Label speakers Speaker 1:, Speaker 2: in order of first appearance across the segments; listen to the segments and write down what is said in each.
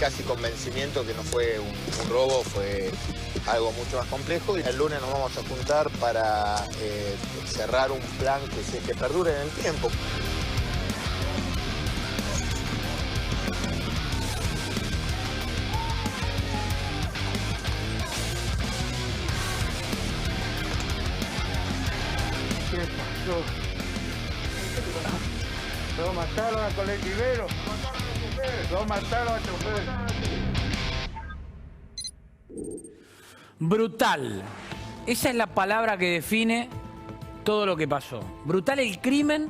Speaker 1: casi convencimiento que no fue un robo, fue algo mucho más complejo. Y el lunes nos vamos a juntar para cerrar un plan que perdure en el tiempo.
Speaker 2: ¿Qué pasó? Lo mataron al colectivero. Lo mataron al chofer.
Speaker 3: Brutal. Esa es la palabra que define todo lo que pasó. Brutal el crimen,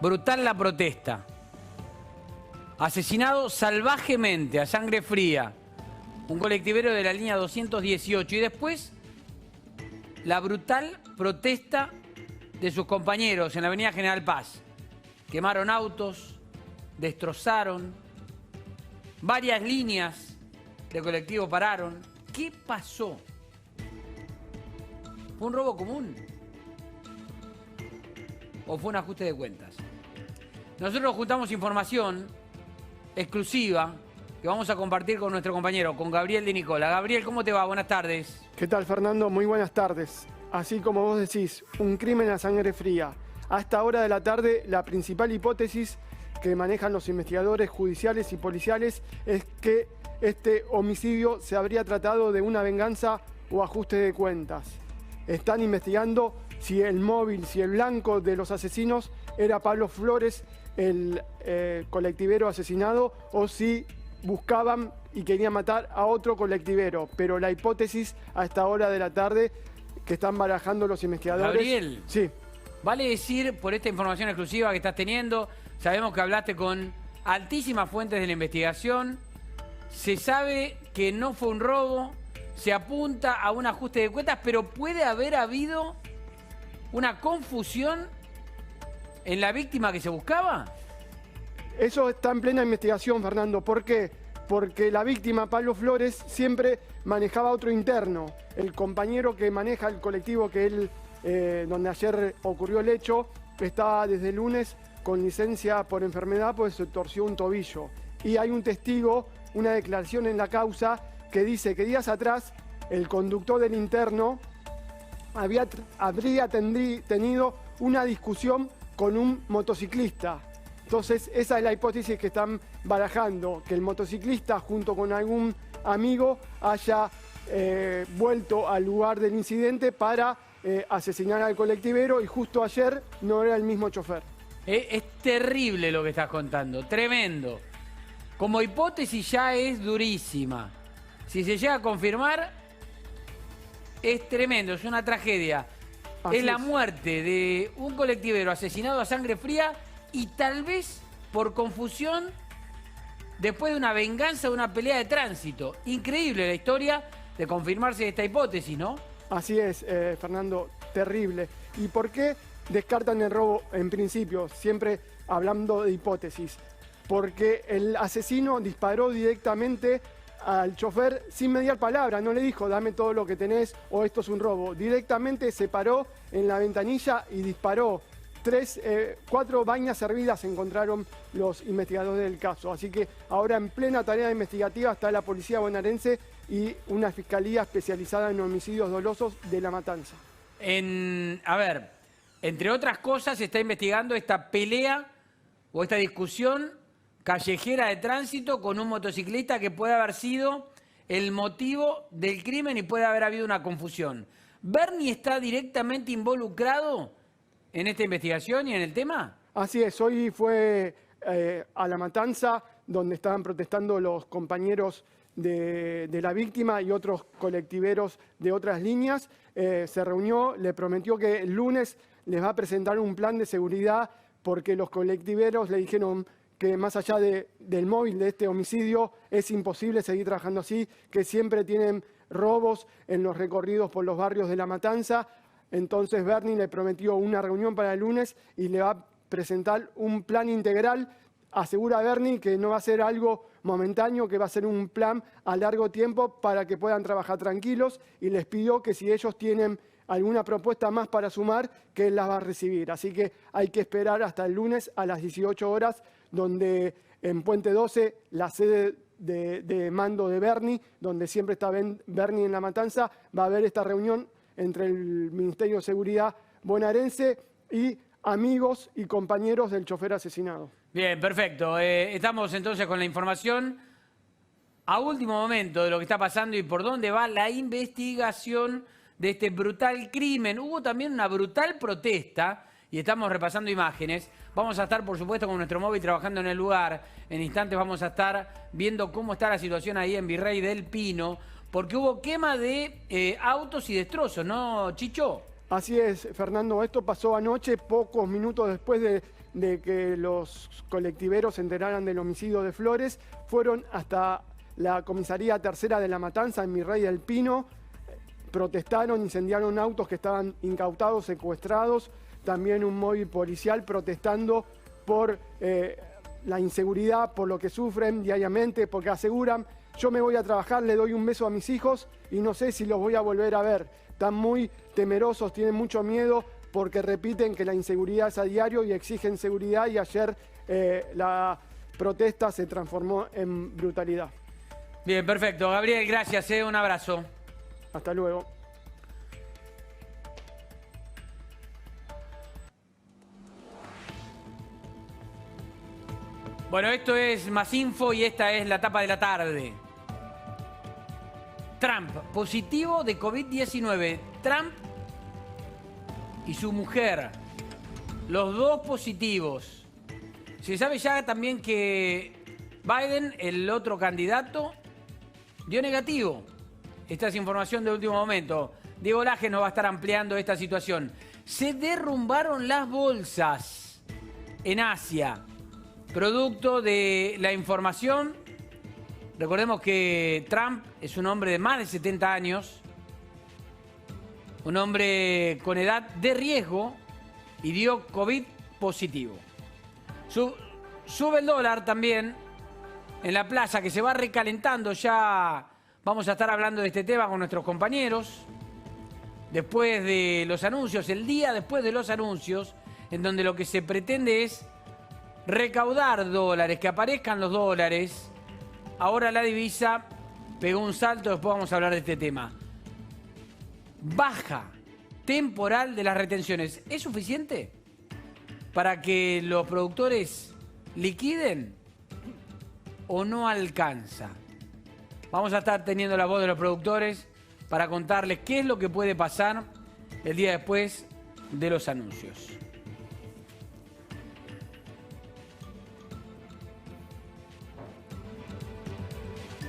Speaker 3: brutal la protesta. Asesinado salvajemente, a sangre fría, un colectivero de la línea 218. Y después, la brutal protesta de sus compañeros en la avenida General Paz. Quemaron autos, destrozaron, varias líneas de colectivo pararon. ¿Qué pasó? ¿Fue un robo común? ¿O fue un ajuste de cuentas? Nosotros juntamos información exclusiva que vamos a compartir con nuestro compañero, con Gabriel de Nicola. Gabriel, ¿cómo te va? Buenas tardes.
Speaker 4: ¿Qué tal, Fernando? Muy buenas tardes. Así como vos decís, un crimen a sangre fría. A esta hora de la tarde, la principal hipótesis que manejan los investigadores judiciales y policiales es que este homicidio se habría tratado de una venganza o ajuste de cuentas. Están investigando si el móvil, si el blanco de los asesinos era Pablo Flores, el colectivero asesinado, o si buscaban y querían matar a otro colectivero. Pero la hipótesis a esta hora de la tarde que están barajando los investigadores...
Speaker 3: Gabriel,
Speaker 4: sí.
Speaker 3: Vale decir, por esta información exclusiva que estás teniendo, sabemos que hablaste con altísimas fuentes de la investigación, se sabe que no fue un robo, se apunta a un ajuste de cuentas, pero puede haber habido una confusión en la víctima que se buscaba.
Speaker 4: Eso está en plena investigación, Fernando. ¿Por qué? Porque la víctima, Pablo Flores, siempre manejaba otro interno. El compañero que maneja el colectivo que él, donde ayer ocurrió el hecho, estaba desde el lunes con licencia por enfermedad, pues se torció un tobillo. Y hay un testigo, una declaración en la causa, que dice que días atrás el conductor del interno habría tenido una discusión con un motociclista. Entonces, esa es la hipótesis que están barajando, que el motociclista junto con algún amigo haya vuelto al lugar del incidente para asesinar al colectivero, y justo ayer no era el mismo chofer.
Speaker 3: Es terrible lo que estás contando, tremendo. Como hipótesis ya es durísima. Si se llega a confirmar, es tremendo, es una tragedia. Es la muerte de un colectivero asesinado a sangre fría y tal vez por confusión después de una venganza, de una pelea de tránsito. Increíble la historia de confirmarse esta hipótesis, ¿no?
Speaker 4: Así es, Fernando, terrible. ¿Y por qué descartan el robo en principio? Siempre hablando de hipótesis. Porque el asesino disparó directamente al chofer sin mediar palabra, no le dijo dame todo lo que tenés o esto es un robo. Directamente se paró en la ventanilla y disparó. 4 vainas hervidas encontraron los investigadores del caso. Así que ahora en plena tarea investigativa está la policía bonaerense y una fiscalía especializada en homicidios dolosos de La Matanza.
Speaker 3: A ver, entre otras cosas se está investigando esta pelea o esta discusión callejera de tránsito con un motociclista que puede haber sido el motivo del crimen y puede haber habido una confusión. ¿Bernie está directamente involucrado en esta investigación y en el tema?
Speaker 4: Así es, hoy fue a La Matanza, donde estaban protestando los compañeros de la víctima y otros colectiveros de otras líneas. Se reunió, le prometió que el lunes les va a presentar un plan de seguridad, porque los colectiveros le dijeron que más allá del móvil de este homicidio es imposible seguir trabajando así, que siempre tienen robos en los recorridos por los barrios de La Matanza. Entonces Bernie le prometió una reunión para el lunes y le va a presentar un plan integral. Asegura Bernie que no va a ser algo momentáneo, que va a ser un plan a largo tiempo para que puedan trabajar tranquilos, y les pidió que si ellos tienen alguna propuesta más para sumar, que él las va a recibir. Así que hay que esperar hasta el lunes a las 18 horas, donde en Puente 12, la sede de mando de Bernie, donde siempre está Bernie en La Matanza, va a haber esta reunión entre el Ministerio de Seguridad bonaerense y amigos y compañeros del chofer asesinado.
Speaker 3: Bien, perfecto. Estamos entonces con la información a último momento de lo que está pasando y por dónde va la investigación de este brutal crimen. Hubo también una brutal protesta y estamos repasando imágenes. Vamos a estar, por supuesto, con nuestro móvil trabajando en el lugar. En instantes vamos a estar viendo cómo está la situación ahí en Virrey del Pino, porque hubo quema de autos y destrozos, ¿no, Chicho?
Speaker 4: Así es, Fernando. Esto pasó anoche, pocos minutos después de que los colectiveros se enteraran del homicidio de Flores. Fueron hasta la comisaría tercera de La Matanza, en Virrey del Pino. Protestaron, incendiaron autos que estaban incautados, secuestrados. También un móvil policial protestando por la inseguridad, por lo que sufren diariamente, porque aseguran: yo me voy a trabajar, le doy un beso a mis hijos y no sé si los voy a volver a ver. Están muy temerosos, tienen mucho miedo porque repiten que la inseguridad es a diario y exigen seguridad, y ayer la protesta se transformó en brutalidad.
Speaker 3: Bien, perfecto. Gabriel, gracias. Un abrazo.
Speaker 4: Hasta luego.
Speaker 3: Bueno, esto es Más Info y esta es la tapa de la tarde. Trump, positivo de COVID-19. Trump y su mujer, los dos positivos. Se sabe ya también que Biden, el otro candidato, dio negativo. Esta es información de último momento. Diego Laje nos va a estar ampliando esta situación. Se derrumbaron las bolsas en Asia, producto de la información. Recordemos que Trump es un hombre de más de 70 años, un hombre con edad de riesgo y dio COVID positivo. Sube el dólar también en la plaza, que se va recalentando. Ya vamos a estar hablando de este tema con nuestros compañeros después de los anuncios, el día después de los anuncios, en donde lo que se pretende es recaudar dólares, que aparezcan los dólares. Ahora la divisa pegó un salto, después vamos a hablar de este tema. Baja temporal de las retenciones. ¿Es suficiente para que los productores liquiden o no alcanza? Vamos a estar teniendo la voz de los productores para contarles qué es lo que puede pasar el día después de los anuncios.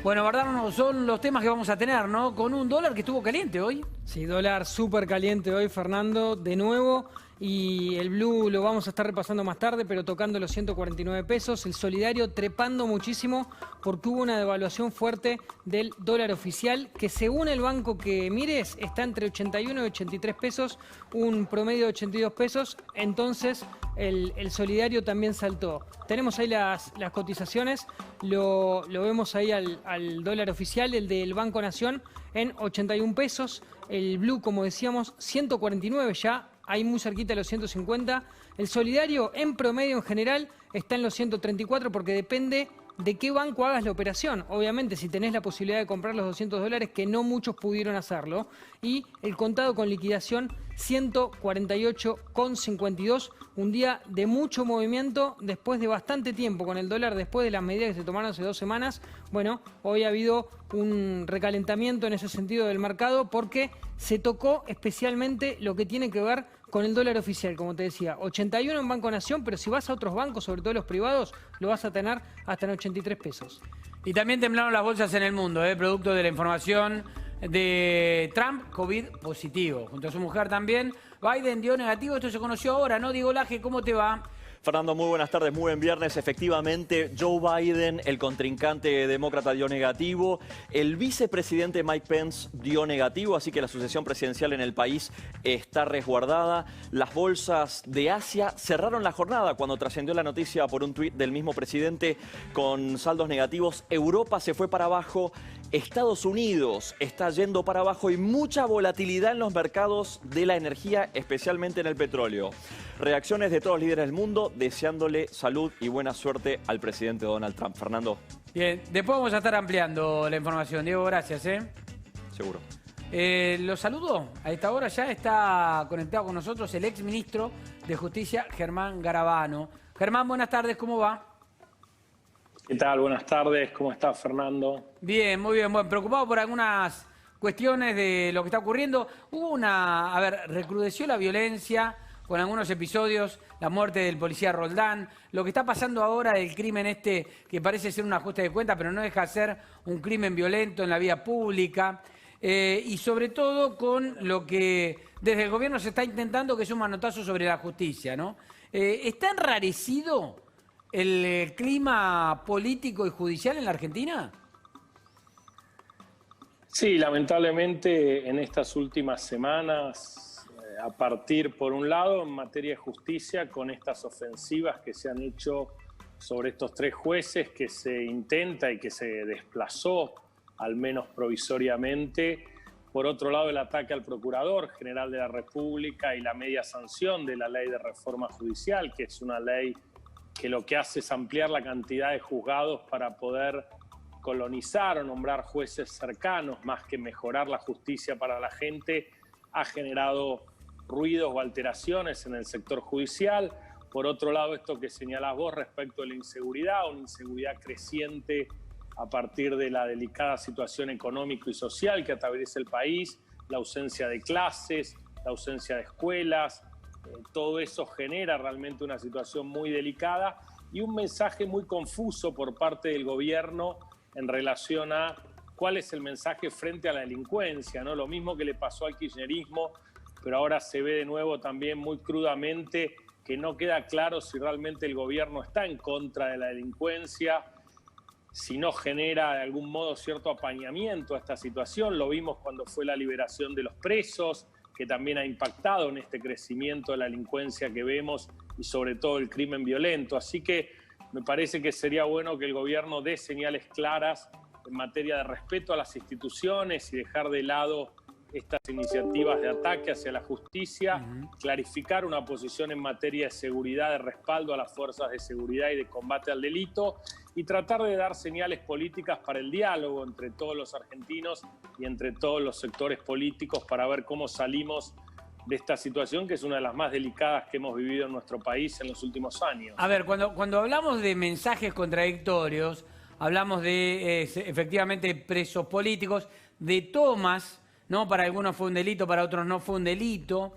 Speaker 3: Bueno, Bardano, son los temas que vamos a tener, ¿no? Con un dólar que estuvo caliente hoy.
Speaker 5: Sí, dólar súper caliente hoy, Fernando, de nuevo. Y el blue lo vamos a estar repasando más tarde, pero tocando los 149 pesos. El solidario trepando muchísimo porque hubo una devaluación fuerte del dólar oficial, que según el banco que mires está entre 81 y 83 pesos, un promedio de 82 pesos. Entonces el solidario también saltó. Tenemos ahí las cotizaciones, lo vemos ahí al dólar oficial, el del Banco Nación, en 81 pesos. El blue, como decíamos, 149 ya. Ahí muy cerquita de los 150. El solidario en promedio en general está en los 134 porque depende de qué banco hagas la operación. Obviamente, si tenés la posibilidad de comprar los 200 dólares, que no muchos pudieron hacerlo. Y el contado con liquidación, 148,52. Un día de mucho movimiento después de bastante tiempo con el dólar, después de las medidas que se tomaron hace 2 semanas. Bueno, hoy ha habido un recalentamiento en ese sentido del mercado porque se tocó especialmente lo que tiene que ver con el dólar oficial, como te decía, 81 en Banco Nación, pero si vas a otros bancos, sobre todo los privados, lo vas a tener hasta en 83 pesos.
Speaker 3: Y también temblaron las bolsas en el mundo, producto de la información de Trump, COVID positivo. Junto a su mujer también, Biden dio negativo, esto se conoció ahora, ¿no? Diego Laje, ¿cómo te va?
Speaker 6: Fernando, muy buenas tardes, muy buen viernes. Efectivamente, Joe Biden, el contrincante demócrata, dio negativo. El vicepresidente Mike Pence dio negativo, así que la sucesión presidencial en el país está resguardada. Las bolsas de Asia cerraron la jornada cuando trascendió la noticia por un tuit del mismo presidente con saldos negativos. Europa se fue para abajo Estados Unidos está yendo para abajo y mucha volatilidad en los mercados de la energía, especialmente en el petróleo. Reacciones de todos los líderes del mundo deseándole salud y buena suerte al presidente Donald Trump. Fernando.
Speaker 3: Bien, después vamos a estar ampliando la información. Diego, gracias.
Speaker 6: Seguro.
Speaker 3: Lo saludo. A esta hora ya está conectado con nosotros el exministro de Justicia, Germán Garabano. Germán, buenas tardes, ¿cómo va?
Speaker 7: ¿Qué tal? Buenas tardes, ¿cómo estás, Fernando?
Speaker 3: Bien, muy bien. Bueno, preocupado por algunas cuestiones de lo que está ocurriendo. Recrudeció la violencia con algunos episodios, la muerte del policía Roldán, lo que está pasando ahora del crimen que parece ser un ajuste de cuenta, pero no deja de ser un crimen violento en la vía pública, y sobre todo con lo que desde el gobierno se está intentando, que es un manotazo sobre la justicia, ¿no? ¿Está enrarecido el clima político y judicial en la Argentina?
Speaker 7: Sí, lamentablemente en estas últimas semanas, a partir, por un lado, en materia de justicia, con estas ofensivas que se han hecho sobre estos 3 jueces, que se intenta y que se desplazó, al menos provisoriamente. Por otro lado, el ataque al Procurador General de la República y la media sanción de la Ley de Reforma Judicial, que es una ley que lo que hace es ampliar la cantidad de juzgados para poder colonizar o nombrar jueces cercanos, más que mejorar la justicia para la gente, ha generado ruidos o alteraciones en el sector judicial. Por otro lado, esto que señalás vos respecto a la inseguridad, una inseguridad creciente a partir de la delicada situación económica y social que atraviesa el país, la ausencia de clases, la ausencia de escuelas. Todo eso genera realmente una situación muy delicada y un mensaje muy confuso por parte del gobierno en relación a cuál es el mensaje frente a la delincuencia, ¿no? Lo mismo que le pasó al kirchnerismo, pero ahora se ve de nuevo también muy crudamente que no queda claro si realmente el gobierno está en contra de la delincuencia, si no genera de algún modo cierto apañamiento a esta situación. Lo vimos cuando fue la liberación de los presos, que también ha impactado en este crecimiento de la delincuencia que vemos y sobre todo el crimen violento. Así que me parece que sería bueno que el gobierno dé señales claras en materia de respeto a las instituciones y dejar de lado estas iniciativas de ataque hacia la justicia, clarificar una posición en materia de seguridad, de respaldo a las fuerzas de seguridad y de combate al delito, y tratar de dar señales políticas para el diálogo entre todos los argentinos y entre todos los sectores políticos para ver cómo salimos de esta situación, que es una de las más delicadas que hemos vivido en nuestro país en los últimos años.
Speaker 3: A ver, cuando hablamos de mensajes contradictorios, hablamos de efectivamente presos políticos, de tomas, ¿no? Para algunos fue un delito, para otros no fue un delito.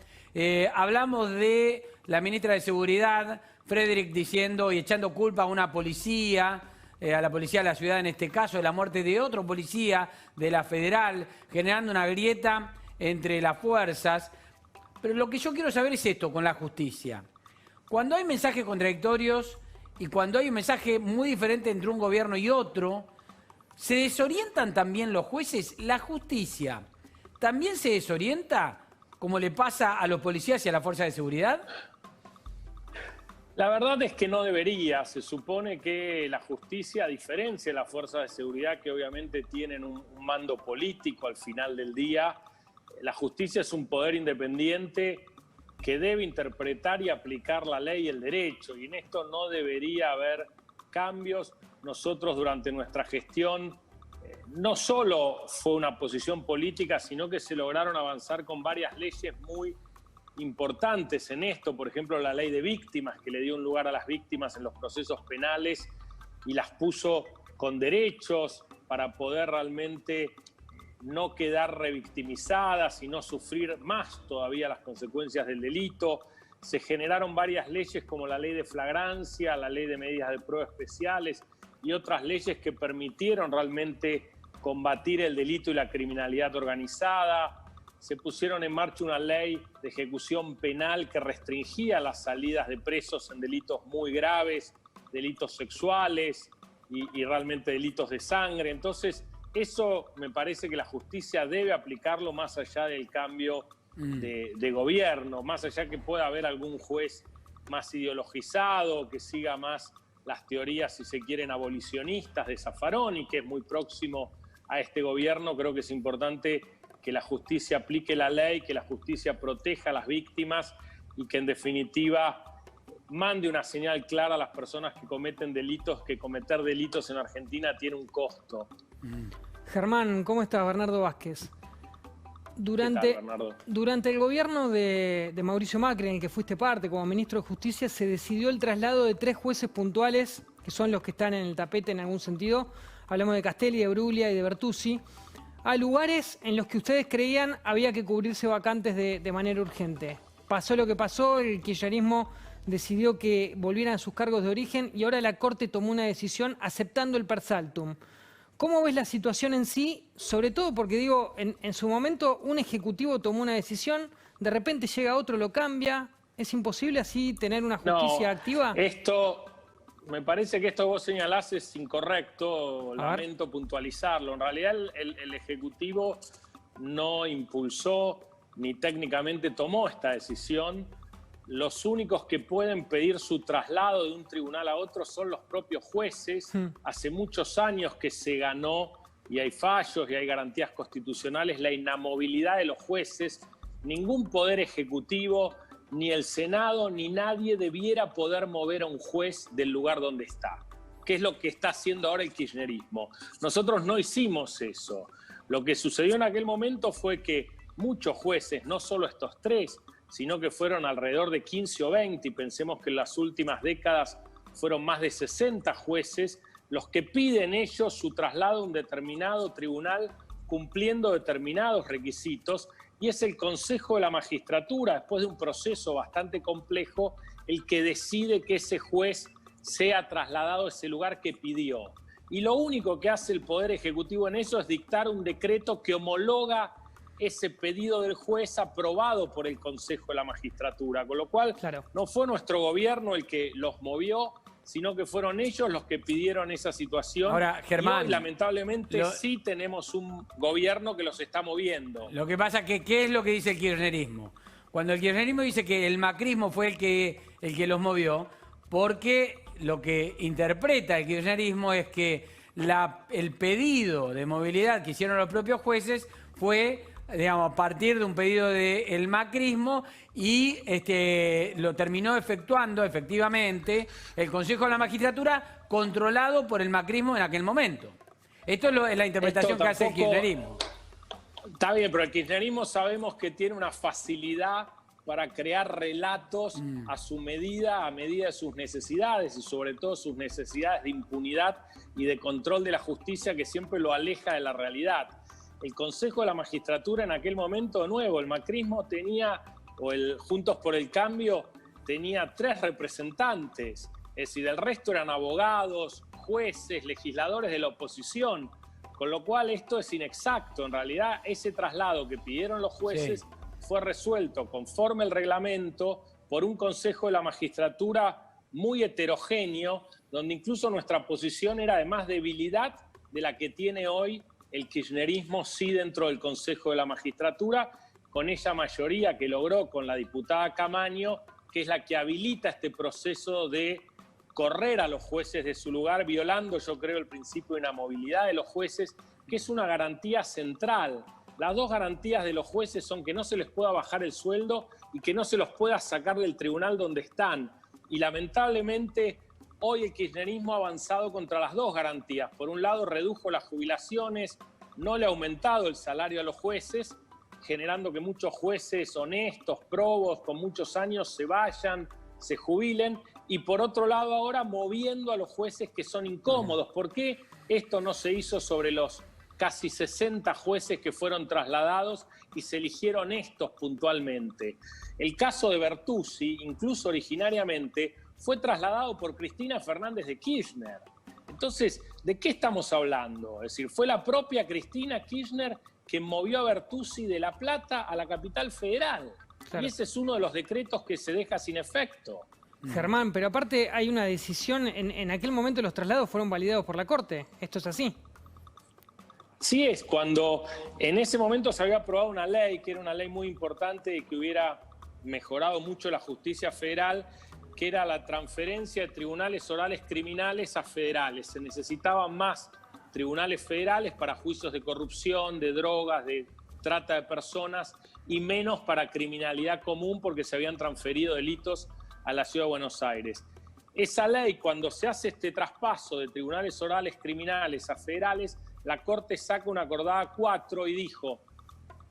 Speaker 3: Hablamos de la ministra de Seguridad, Frederick, diciendo y echando culpa a una policía, a la policía de la ciudad en este caso, de la muerte de otro policía de la federal, generando una grieta entre las fuerzas. Pero lo que yo quiero saber es esto con la justicia. Cuando hay mensajes contradictorios y cuando hay un mensaje muy diferente entre un gobierno y otro, ¿se desorientan también los jueces? La justicia ¿también se desorienta como le pasa a los policías y a la fuerza de seguridad?
Speaker 7: La verdad es que no debería. Se supone que la justicia, a diferencia de las fuerzas de seguridad que obviamente tienen un mando político al final del día, la justicia es un poder independiente que debe interpretar y aplicar la ley y el derecho, y en esto no debería haber cambios. Nosotros durante nuestra gestión no solo fue una posición política, sino que se lograron avanzar con varias leyes muy importantes en esto. Por ejemplo, la ley de víctimas, que le dio un lugar a las víctimas en los procesos penales y las puso con derechos para poder realmente no quedar revictimizadas y no sufrir más todavía las consecuencias del delito. Se generaron varias leyes como la ley de flagrancia, la ley de medidas de prueba especiales y otras leyes que permitieron realmente combatir el delito y la criminalidad organizada. Se pusieron en marcha una ley de ejecución penal que restringía las salidas de presos en delitos muy graves, delitos sexuales y realmente delitos de sangre. Entonces, eso me parece que la justicia debe aplicarlo más allá del cambio de gobierno, más allá que pueda haber algún juez más ideologizado, que siga más las teorías, si se quieren, abolicionistas de Zaffaroni, que es muy próximo a este gobierno. Creo que es importante que la justicia aplique la ley, que la justicia proteja a las víctimas y que en definitiva mande una señal clara a las personas que cometen delitos, que cometer delitos en Argentina tiene un costo.
Speaker 5: Germán, ¿cómo estás? Bernardo Vázquez.
Speaker 7: ¿Qué tal, Bernardo?
Speaker 5: Durante el gobierno de Mauricio Macri, en el que fuiste parte como ministro de Justicia, se decidió el traslado de 3 jueces puntuales, que son los que están en el tapete en algún sentido. Hablamos de Castelli, de Bruglia y de Bertuzzi, a lugares en los que ustedes creían había que cubrirse vacantes de manera urgente. Pasó lo que pasó, el kirchnerismo decidió que volvieran a sus cargos de origen y ahora la Corte tomó una decisión aceptando el per saltum. ¿Cómo ves la situación en sí? Sobre todo porque, digo, en su momento un ejecutivo tomó una decisión, de repente llega otro, lo cambia. ¿Es imposible así tener una justicia activa?
Speaker 7: Me parece que esto vos señalás es incorrecto, lamento puntualizarlo. En realidad el Ejecutivo no impulsó ni técnicamente tomó esta decisión. Los únicos que pueden pedir su traslado de un tribunal a otro son los propios jueces. Hace muchos años que se ganó, y hay fallos y hay garantías constitucionales, la inamovilidad de los jueces. Ningún poder ejecutivo, ni el Senado, ni nadie debiera poder mover a un juez del lugar donde está, que es lo que está haciendo ahora el kirchnerismo. Nosotros no hicimos eso. Lo que sucedió en aquel momento fue que muchos jueces, no solo estos 3, sino que fueron alrededor de 15 o 20, y pensemos que en las últimas décadas fueron más de 60 jueces, los que piden ellos su traslado a un determinado tribunal cumpliendo determinados requisitos, y es el Consejo de la Magistratura, después de un proceso bastante complejo, el que decide que ese juez sea trasladado a ese lugar que pidió. Y lo único que hace el Poder Ejecutivo en eso es dictar un decreto que homologa ese pedido del juez aprobado por el Consejo de la Magistratura, con lo cual no fue nuestro gobierno el que los movió, sino que fueron ellos los que pidieron esa situación.
Speaker 3: Ahora, Germán,
Speaker 7: y hoy, lamentablemente, sí tenemos un gobierno que los está moviendo.
Speaker 3: Lo que pasa es que, ¿qué es lo que dice el kirchnerismo? Cuando el kirchnerismo dice que el macrismo fue el que los movió, porque lo que interpreta el kirchnerismo es que el pedido de movilidad que hicieron los propios jueces fue, digamos, a partir de un pedido del macrismo, y lo terminó efectuando efectivamente el Consejo de la Magistratura, controlado por el macrismo en aquel momento. Esto es la interpretación que hace el kirchnerismo.
Speaker 7: Está bien, pero el kirchnerismo sabemos que tiene una facilidad para crear relatos a su medida, a medida de sus necesidades, y sobre todo sus necesidades de impunidad y de control de la justicia, que siempre lo aleja de la realidad. El Consejo de la Magistratura en aquel momento, de nuevo, el macrismo tenía, o el Juntos por el Cambio, tenía 3 representantes, es decir, el resto eran abogados, jueces, legisladores de la oposición, con lo cual esto es inexacto. En realidad, ese traslado que pidieron los jueces fue resuelto conforme el reglamento por un Consejo de la Magistratura muy heterogéneo, donde incluso nuestra posición era de más debilidad de la que tiene hoy el kirchnerismo, sí, dentro del Consejo de la Magistratura, con esa mayoría que logró con la diputada Camaño, que es la que habilita este proceso de correr a los jueces de su lugar, violando, yo creo, el principio de inamovilidad de los jueces, que es una garantía central. Las 2 garantías de los jueces son que no se les pueda bajar el sueldo y que no se los pueda sacar del tribunal donde están. Y lamentablemente hoy el kirchnerismo ha avanzado contra las 2 garantías. Por un lado, redujo las jubilaciones, no le ha aumentado el salario a los jueces, generando que muchos jueces honestos, probos, con muchos años se vayan, se jubilen. Y por otro lado, ahora moviendo a los jueces que son incómodos. ¿Por qué esto no se hizo sobre los casi 60 jueces que fueron trasladados y se eligieron estos puntualmente? El caso de Bertuzzi, incluso originariamente, fue trasladado por Cristina Fernández de Kirchner. Entonces, ¿de qué estamos hablando? Es decir, fue la propia Cristina Kirchner quien movió a Bertuzzi de La Plata a la capital federal. Y ese es uno de los decretos que se deja sin efecto.
Speaker 5: Germán, pero aparte hay una decisión, en aquel momento los traslados fueron validados por la Corte. ¿Esto es así?
Speaker 7: Sí, es cuando en ese momento se había aprobado una ley, que era una ley muy importante y que hubiera mejorado mucho la justicia federal, que era la transferencia de tribunales orales criminales a federales. Se necesitaban más tribunales federales para juicios de corrupción, de drogas, de trata de personas y menos para criminalidad común porque se habían transferido delitos a la Ciudad de Buenos Aires. Esa ley, cuando se hace este traspaso de tribunales orales criminales a federales, la Corte saca una acordada 4 y dijo,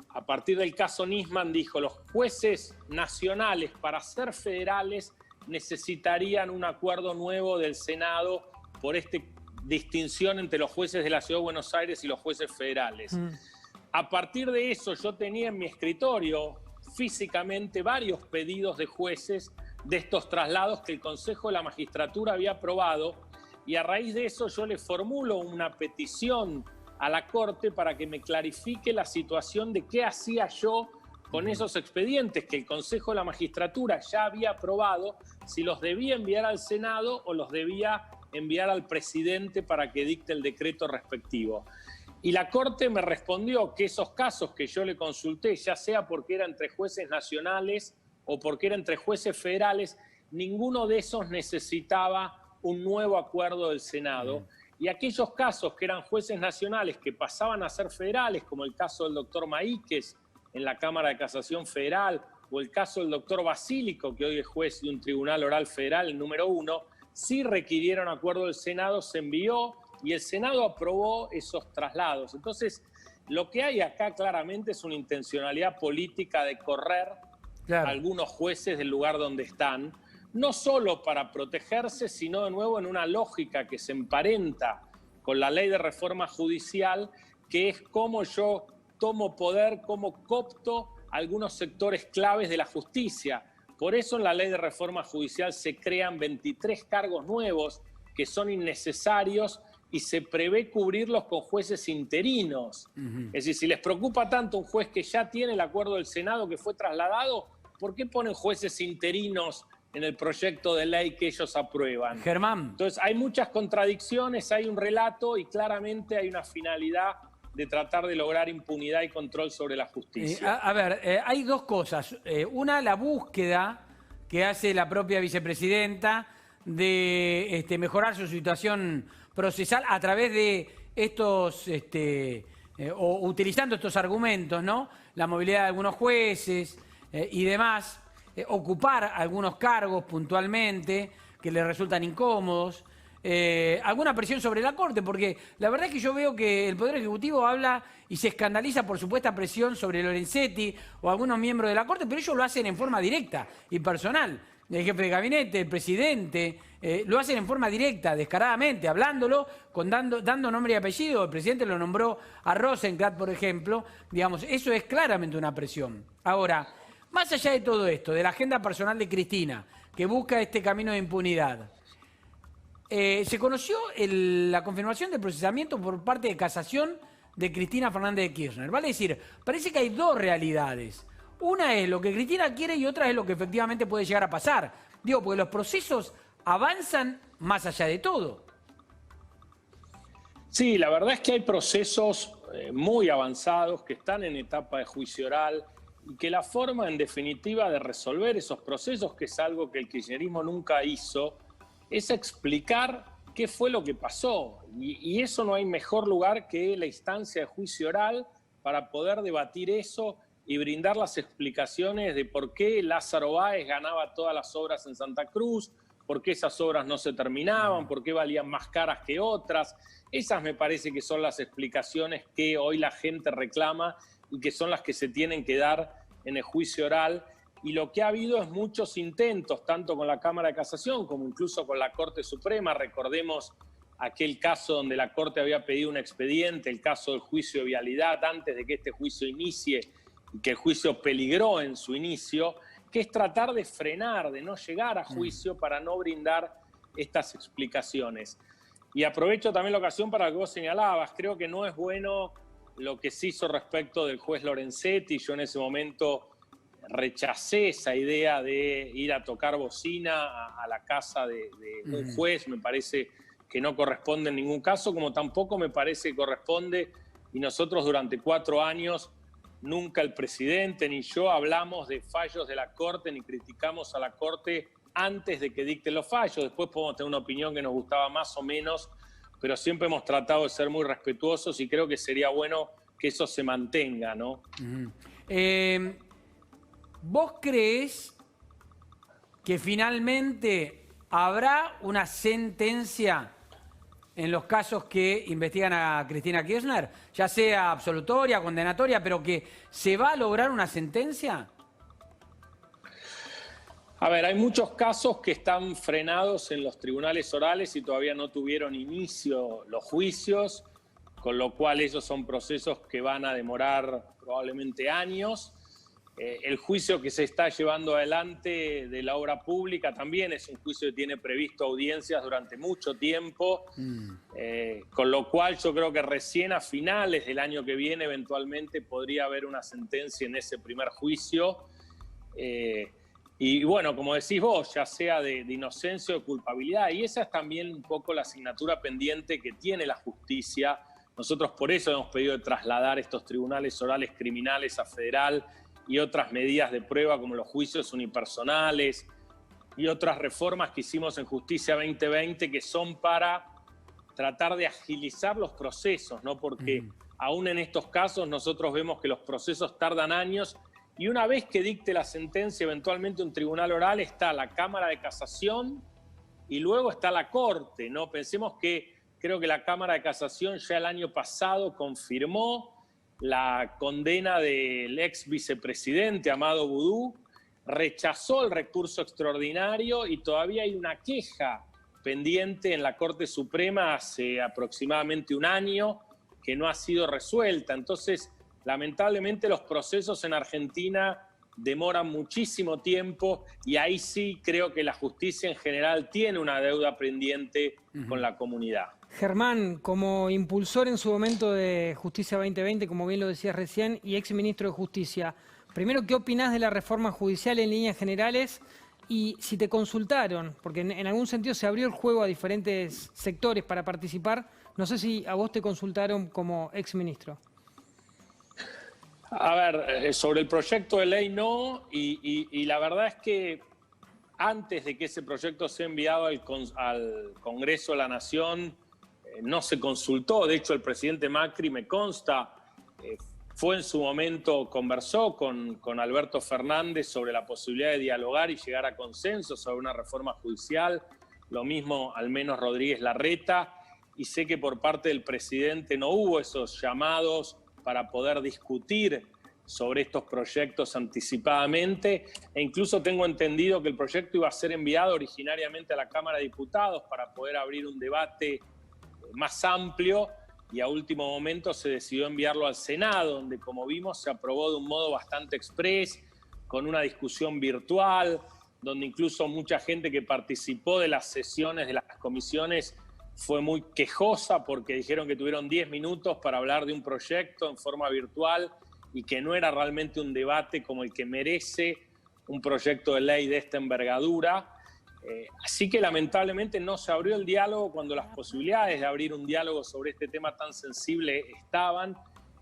Speaker 7: a partir del caso Nisman, dijo, los jueces nacionales para ser federales necesitarían un acuerdo nuevo del Senado por esta distinción entre los jueces de la Ciudad de Buenos Aires y los jueces federales. A partir de eso yo tenía en mi escritorio físicamente varios pedidos de jueces de estos traslados que el Consejo de la Magistratura había aprobado y a raíz de eso yo le formulo una petición a la Corte para que me clarifique la situación de qué hacía yo con esos expedientes que el Consejo de la Magistratura ya había aprobado, si los debía enviar al Senado o los debía enviar al presidente para que dicte el decreto respectivo. Y la Corte me respondió que esos casos que yo le consulté, ya sea porque era entre jueces nacionales o porque era entre jueces federales, ninguno de esos necesitaba un nuevo acuerdo del Senado. Y aquellos casos que eran jueces nacionales que pasaban a ser federales, como el caso del doctor Maíquez en la Cámara de Casación Federal, o el caso del doctor Basílico, que hoy es juez de un tribunal oral federal, el número 1, sí requirieron acuerdo del Senado, se envió y el Senado aprobó esos traslados. Entonces, lo que hay acá claramente es una intencionalidad política de correr a algunos jueces del lugar donde están, no solo para protegerse, sino de nuevo en una lógica que se emparenta con la ley de reforma judicial, que es cómo yo tomo poder, cómo coopto algunos sectores claves de la justicia. Por eso en la ley de reforma judicial se crean 23 cargos nuevos que son innecesarios y se prevé cubrirlos con jueces interinos. Es decir, si les preocupa tanto un juez que ya tiene el acuerdo del Senado que fue trasladado, ¿por qué ponen jueces interinos en el proyecto de ley que ellos aprueban?
Speaker 3: Germán.
Speaker 7: Entonces hay muchas contradicciones, hay un relato y claramente hay una finalidad de tratar de lograr impunidad y control sobre la justicia.
Speaker 3: A ver, hay dos cosas. Una, la búsqueda que hace la propia vicepresidenta de mejorar su situación procesal a través de estos, o utilizando estos argumentos, ¿no? La movilidad de algunos jueces y demás, ocupar algunos cargos puntualmente que le resultan incómodos. Alguna presión sobre la Corte, porque la verdad es que yo veo que el Poder Ejecutivo habla y se escandaliza por supuesta presión sobre Lorenzetti o algunos miembros de la Corte, pero ellos lo hacen en forma directa y personal. El jefe de gabinete, el presidente, lo hacen en forma directa, descaradamente, hablándolo, dando nombre y apellido. El presidente lo nombró a Rosenblatt, por ejemplo. Digamos, eso es claramente una presión. Ahora, más allá de todo esto, de la agenda personal de Cristina, que busca este camino de impunidad, se conoció la confirmación del procesamiento por parte de casación de Cristina Fernández de Kirchner. Vale decir, parece que hay dos realidades. Una es lo que Cristina quiere y otra es lo que efectivamente puede llegar a pasar. Digo, porque los procesos avanzan más allá de todo.
Speaker 7: Sí, la verdad es que hay procesos muy avanzados que están en etapa de juicio oral y que la forma, en definitiva, de resolver esos procesos, que es algo que el kirchnerismo nunca hizo, es explicar qué fue lo que pasó. Y eso no hay mejor lugar que la instancia de juicio oral para poder debatir eso y brindar las explicaciones de por qué Lázaro Báez ganaba todas las obras en Santa Cruz, por qué esas obras no se terminaban, por qué valían más caras que otras. Esas me parece que son las explicaciones que hoy la gente reclama y que son las que se tienen que dar en el juicio oral. Y lo que ha habido es muchos intentos, tanto con la Cámara de Casación como incluso con la Corte Suprema. Recordemos aquel caso donde la Corte había pedido un expediente, el caso del juicio de vialidad, antes de que este juicio inicie, y que el juicio peligró en su inicio, que es tratar de frenar, de no llegar a juicio para no brindar estas explicaciones. Y aprovecho también la ocasión para lo que vos señalabas. Creo que no es bueno lo que se hizo respecto del juez Lorenzetti. Yo en ese momento rechacé esa idea de ir a tocar bocina a la casa de un juez. Me parece que no corresponde en ningún caso, como tampoco me parece que corresponde, y nosotros durante 4 años nunca el presidente ni yo hablamos de fallos de la Corte ni criticamos a la Corte antes de que dicte los fallos. Después podemos tener una opinión que nos gustaba más o menos, pero siempre hemos tratado de ser muy respetuosos y creo que sería bueno que eso se mantenga, ¿no?
Speaker 3: ¿Vos creés que finalmente habrá una sentencia en los casos que investigan a Cristina Kirchner? Ya sea absolutoria, condenatoria, pero que se va a lograr una sentencia.
Speaker 7: A ver, hay muchos casos que están frenados en los tribunales orales y todavía no tuvieron inicio los juicios, con lo cual esos son procesos que van a demorar probablemente años. El juicio que se está llevando adelante de la obra pública también es un juicio que tiene previsto audiencias durante mucho tiempo, con lo cual yo creo que recién a finales del año que viene eventualmente podría haber una sentencia en ese primer juicio. Y bueno, como decís vos, ya sea de inocencia o de culpabilidad, y esa es también un poco la asignatura pendiente que tiene la justicia. Nosotros por eso hemos pedido de trasladar estos tribunales orales criminales a federal y otras medidas de prueba como los juicios unipersonales y otras reformas que hicimos en Justicia 2020 que son para tratar de agilizar los procesos, ¿no? Porque aún en estos casos nosotros vemos que los procesos tardan años y una vez que dicte la sentencia eventualmente un tribunal oral está la Cámara de Casación y luego está la Corte, ¿no? Pensemos que creo que la Cámara de Casación ya el año pasado confirmó la condena del ex vicepresidente Amado Boudou, rechazó el recurso extraordinario y todavía hay una queja pendiente en la Corte Suprema hace aproximadamente un año que no ha sido resuelta. Entonces, lamentablemente los procesos en Argentina demoran muchísimo tiempo y ahí sí creo que la justicia en general tiene una deuda pendiente con la comunidad.
Speaker 5: Germán, como impulsor en su momento de Justicia 2020, como bien lo decías recién, y ex ministro de Justicia, primero, ¿qué opinás de la reforma judicial en líneas generales? Y si te consultaron, porque en algún sentido se abrió el juego a diferentes sectores para participar, no sé si a vos te consultaron como ex ministro.
Speaker 7: A ver, sobre el proyecto de ley no, y la verdad es que antes de que ese proyecto sea enviado al Congreso de la Nación, no se consultó. De hecho, el presidente Macri, me consta, fue en su momento, conversó con Alberto Fernández sobre la posibilidad de dialogar y llegar a consenso sobre una reforma judicial. Lo mismo, al menos, Rodríguez Larreta. Y sé que por parte del presidente no hubo esos llamados para poder discutir sobre estos proyectos anticipadamente. E incluso tengo entendido que el proyecto iba a ser enviado originariamente a la Cámara de Diputados para poder abrir un debate más amplio y a último momento se decidió enviarlo al Senado, donde como vimos se aprobó de un modo bastante exprés, con una discusión virtual, donde incluso mucha gente que participó de las sesiones de las comisiones fue muy quejosa porque dijeron que tuvieron 10 minutos para hablar de un proyecto en forma virtual y que no era realmente un debate como el que merece un proyecto de ley de esta envergadura. Así que lamentablemente no se abrió el diálogo cuando las posibilidades de abrir un diálogo sobre este tema tan sensible estaban.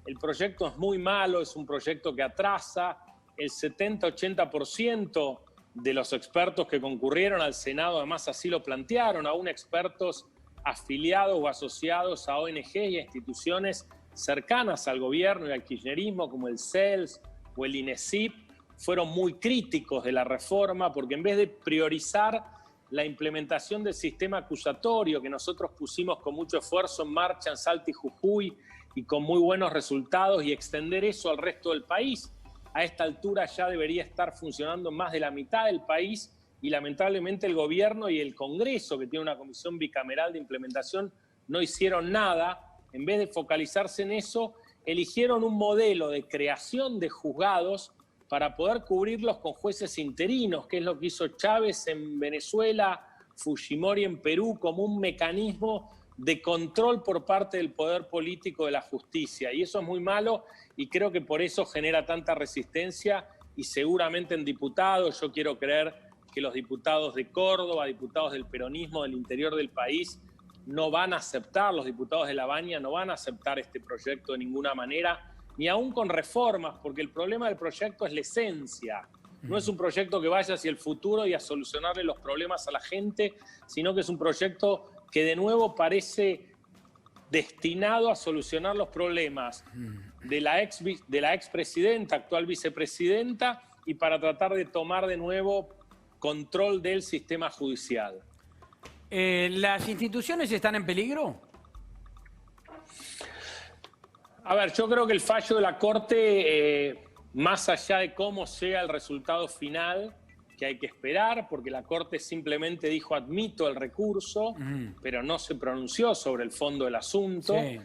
Speaker 7: El proyecto es muy malo, es un proyecto que atrasa. El 70-80% de los expertos que concurrieron al Senado además así lo plantearon, aún expertos afiliados o asociados a ONG y a instituciones cercanas al gobierno y al kirchnerismo como el CELS o el INESIP, fueron muy críticos de la reforma porque en vez de priorizar la implementación del sistema acusatorio que nosotros pusimos con mucho esfuerzo en marcha en Salta y Jujuy y con muy buenos resultados y extender eso al resto del país, a esta altura ya debería estar funcionando en más de la mitad del país y lamentablemente el gobierno y el Congreso, que tiene una comisión bicameral de implementación, no hicieron nada. En vez de focalizarse en eso, eligieron un modelo de creación de juzgados para poder cubrirlos con jueces interinos, que es lo que hizo Chávez en Venezuela, Fujimori en Perú, como un mecanismo de control por parte del poder político de la justicia. Y eso es muy malo y creo que por eso genera tanta resistencia y seguramente en diputados, yo quiero creer que los diputados de Córdoba, diputados del peronismo del interior del país, no van a aceptar, los diputados de La Baña no van a aceptar este proyecto de ninguna manera, ni aún con reformas, porque el problema del proyecto es la esencia. No es un proyecto que vaya hacia el futuro y a solucionarle los problemas a la gente, sino que es un proyecto que de nuevo parece destinado a solucionar los problemas de la expresidenta, actual vicepresidenta, y para tratar de tomar de nuevo control del sistema judicial.
Speaker 3: ¿Las instituciones están en peligro?
Speaker 7: A ver, yo creo que el fallo de la Corte, más allá de cómo sea el resultado final, que hay que esperar, porque la Corte simplemente dijo admito el recurso, pero no se pronunció sobre el fondo del asunto.
Speaker 3: Sí.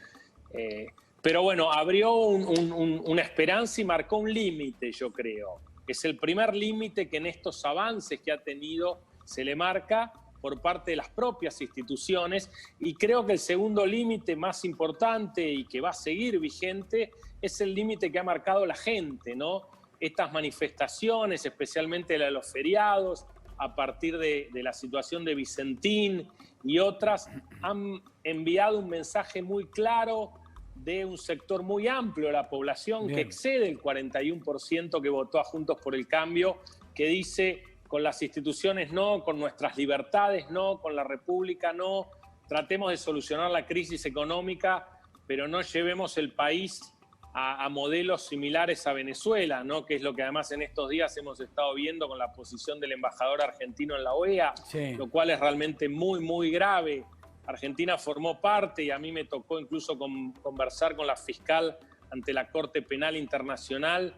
Speaker 7: Pero bueno, abrió una esperanza y marcó un límite, yo creo. Es el primer límite que en estos avances que ha tenido se le marca por parte de las propias instituciones, y creo que el segundo límite más importante y que va a seguir vigente es el límite que ha marcado la gente, ¿no? Estas manifestaciones, especialmente la de los feriados, a partir de la situación de Vicentín y otras, han enviado un mensaje muy claro de un sector muy amplio de la población, que excede el 41% que votó a Juntos por el Cambio, que dice: con las instituciones no, con nuestras libertades no, con la República no, tratemos de solucionar la crisis económica, pero no llevemos el país a modelos similares a Venezuela, ¿no? Que es lo que además en estos días hemos estado viendo con la posición del embajador argentino en la OEA, lo cual es realmente muy, muy grave. Argentina formó parte, y a mí me tocó incluso conversar con la fiscal ante la Corte Penal Internacional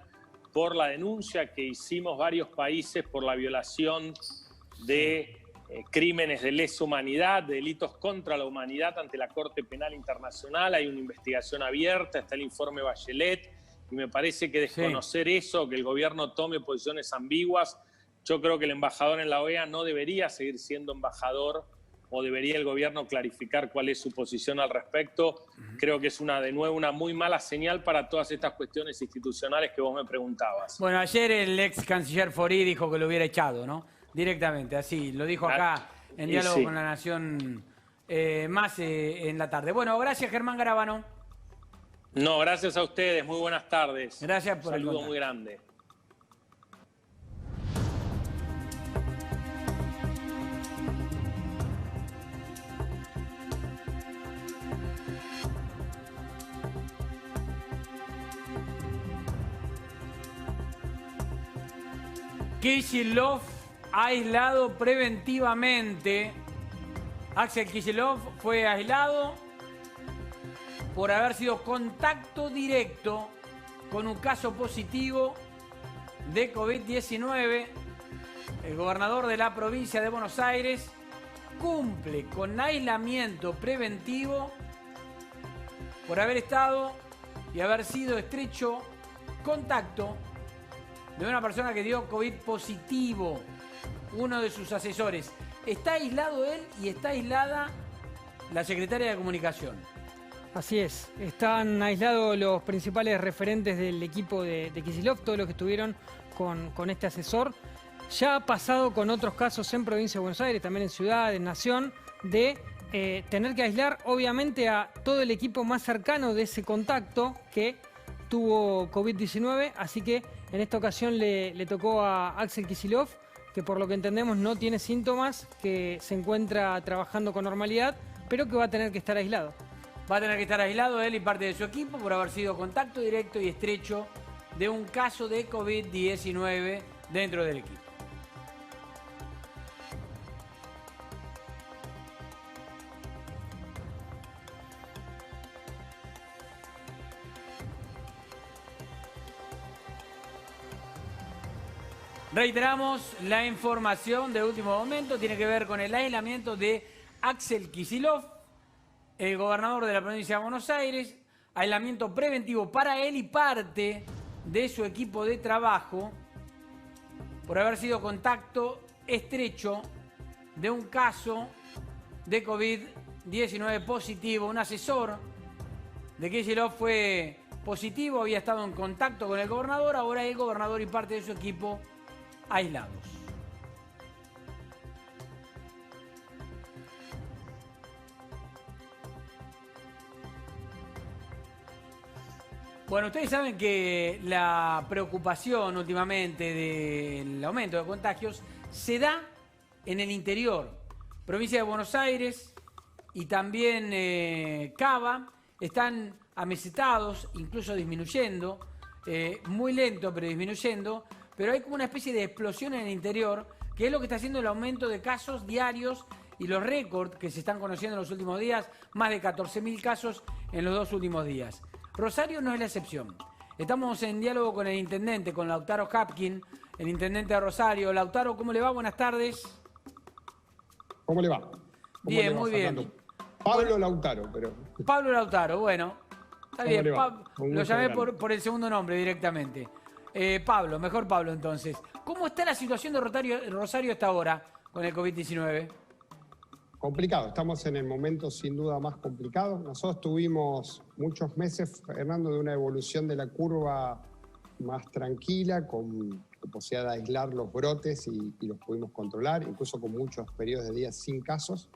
Speaker 7: por la denuncia que hicimos varios países por la violación de crímenes de lesa humanidad, de delitos contra la humanidad ante la Corte Penal Internacional. Hay una investigación abierta, está el informe Bachelet, y me parece que desconocer eso, que el gobierno tome posiciones ambiguas, yo creo que el embajador en la OEA no debería seguir siendo embajador, o debería el gobierno clarificar cuál es su posición al respecto. Creo que es de nuevo una muy mala señal para todas estas cuestiones institucionales que vos me preguntabas.
Speaker 3: Bueno, ayer el ex canciller Forí dijo que lo hubiera echado, ¿no? Directamente, así, lo dijo acá en Diálogo con la Nación más en la tarde. Bueno, gracias Germán Garabano.
Speaker 7: No, gracias a ustedes, muy buenas tardes.
Speaker 3: Gracias por el
Speaker 7: saludo muy grande.
Speaker 3: Kicillof aislado preventivamente. Axel Kicillof fue aislado por haber sido contacto directo con un caso positivo de COVID-19. El gobernador de la provincia de Buenos Aires cumple con aislamiento preventivo por haber estado y haber sido estrecho contacto de una persona que dio COVID positivo, uno de sus asesores. Está aislado él y está aislada la secretaria de Comunicación.
Speaker 5: Así es, están aislados los principales referentes del equipo de Kicillof, todos los que estuvieron con este asesor. Ya ha pasado con otros casos en Provincia de Buenos Aires, también en Ciudad, en Nación, de tener que aislar obviamente a todo el equipo más cercano de ese contacto que tuvo COVID-19, así que en esta ocasión le tocó a Axel Kicillof, que por lo que entendemos no tiene síntomas, que se encuentra trabajando con normalidad, pero que va a tener que estar aislado.
Speaker 3: Va a tener que estar aislado él y parte de su equipo por haber sido contacto directo y estrecho de un caso de COVID-19 dentro del equipo. Reiteramos la información de último momento, tiene que ver con el aislamiento de Axel Kicillof, el gobernador de la provincia de Buenos Aires, aislamiento preventivo para él y parte de su equipo de trabajo por haber sido contacto estrecho de un caso de COVID-19 positivo. Un asesor de Kicillof fue positivo, había estado en contacto con el gobernador, ahora el gobernador y parte de su equipo aislados. Bueno, ustedes saben que la preocupación últimamente del aumento de contagios se da en el interior. Provincia de Buenos Aires, y también Cava están amesetados, incluso disminuyendo, muy lento pero disminuyendo, pero hay como una especie de explosión en el interior, que es lo que está haciendo el aumento de casos diarios y los récords que se están conociendo en los últimos días, más de 14.000 casos en los 2 últimos días. Rosario no es la excepción. Estamos en diálogo con el intendente, con Lautaro Hapkin, el intendente de Rosario. Lautaro, ¿cómo le va? Buenas tardes.
Speaker 8: ¿Cómo le va?
Speaker 3: Bien, muy bien.
Speaker 8: Pablo Lautaro, pero...
Speaker 3: Pablo Lautaro, bueno. Está bien, lo llamé
Speaker 8: grande.
Speaker 3: por el segundo nombre directamente. Pablo, mejor Pablo entonces. ¿Cómo está la situación de Rosario hasta ahora con el COVID-19?
Speaker 8: Complicado, estamos en el momento sin duda más complicado. Nosotros tuvimos muchos meses, Fernando, de una evolución de la curva más tranquila, con posibilidad de aislar los brotes y los pudimos controlar, incluso con muchos periodos de días sin casos.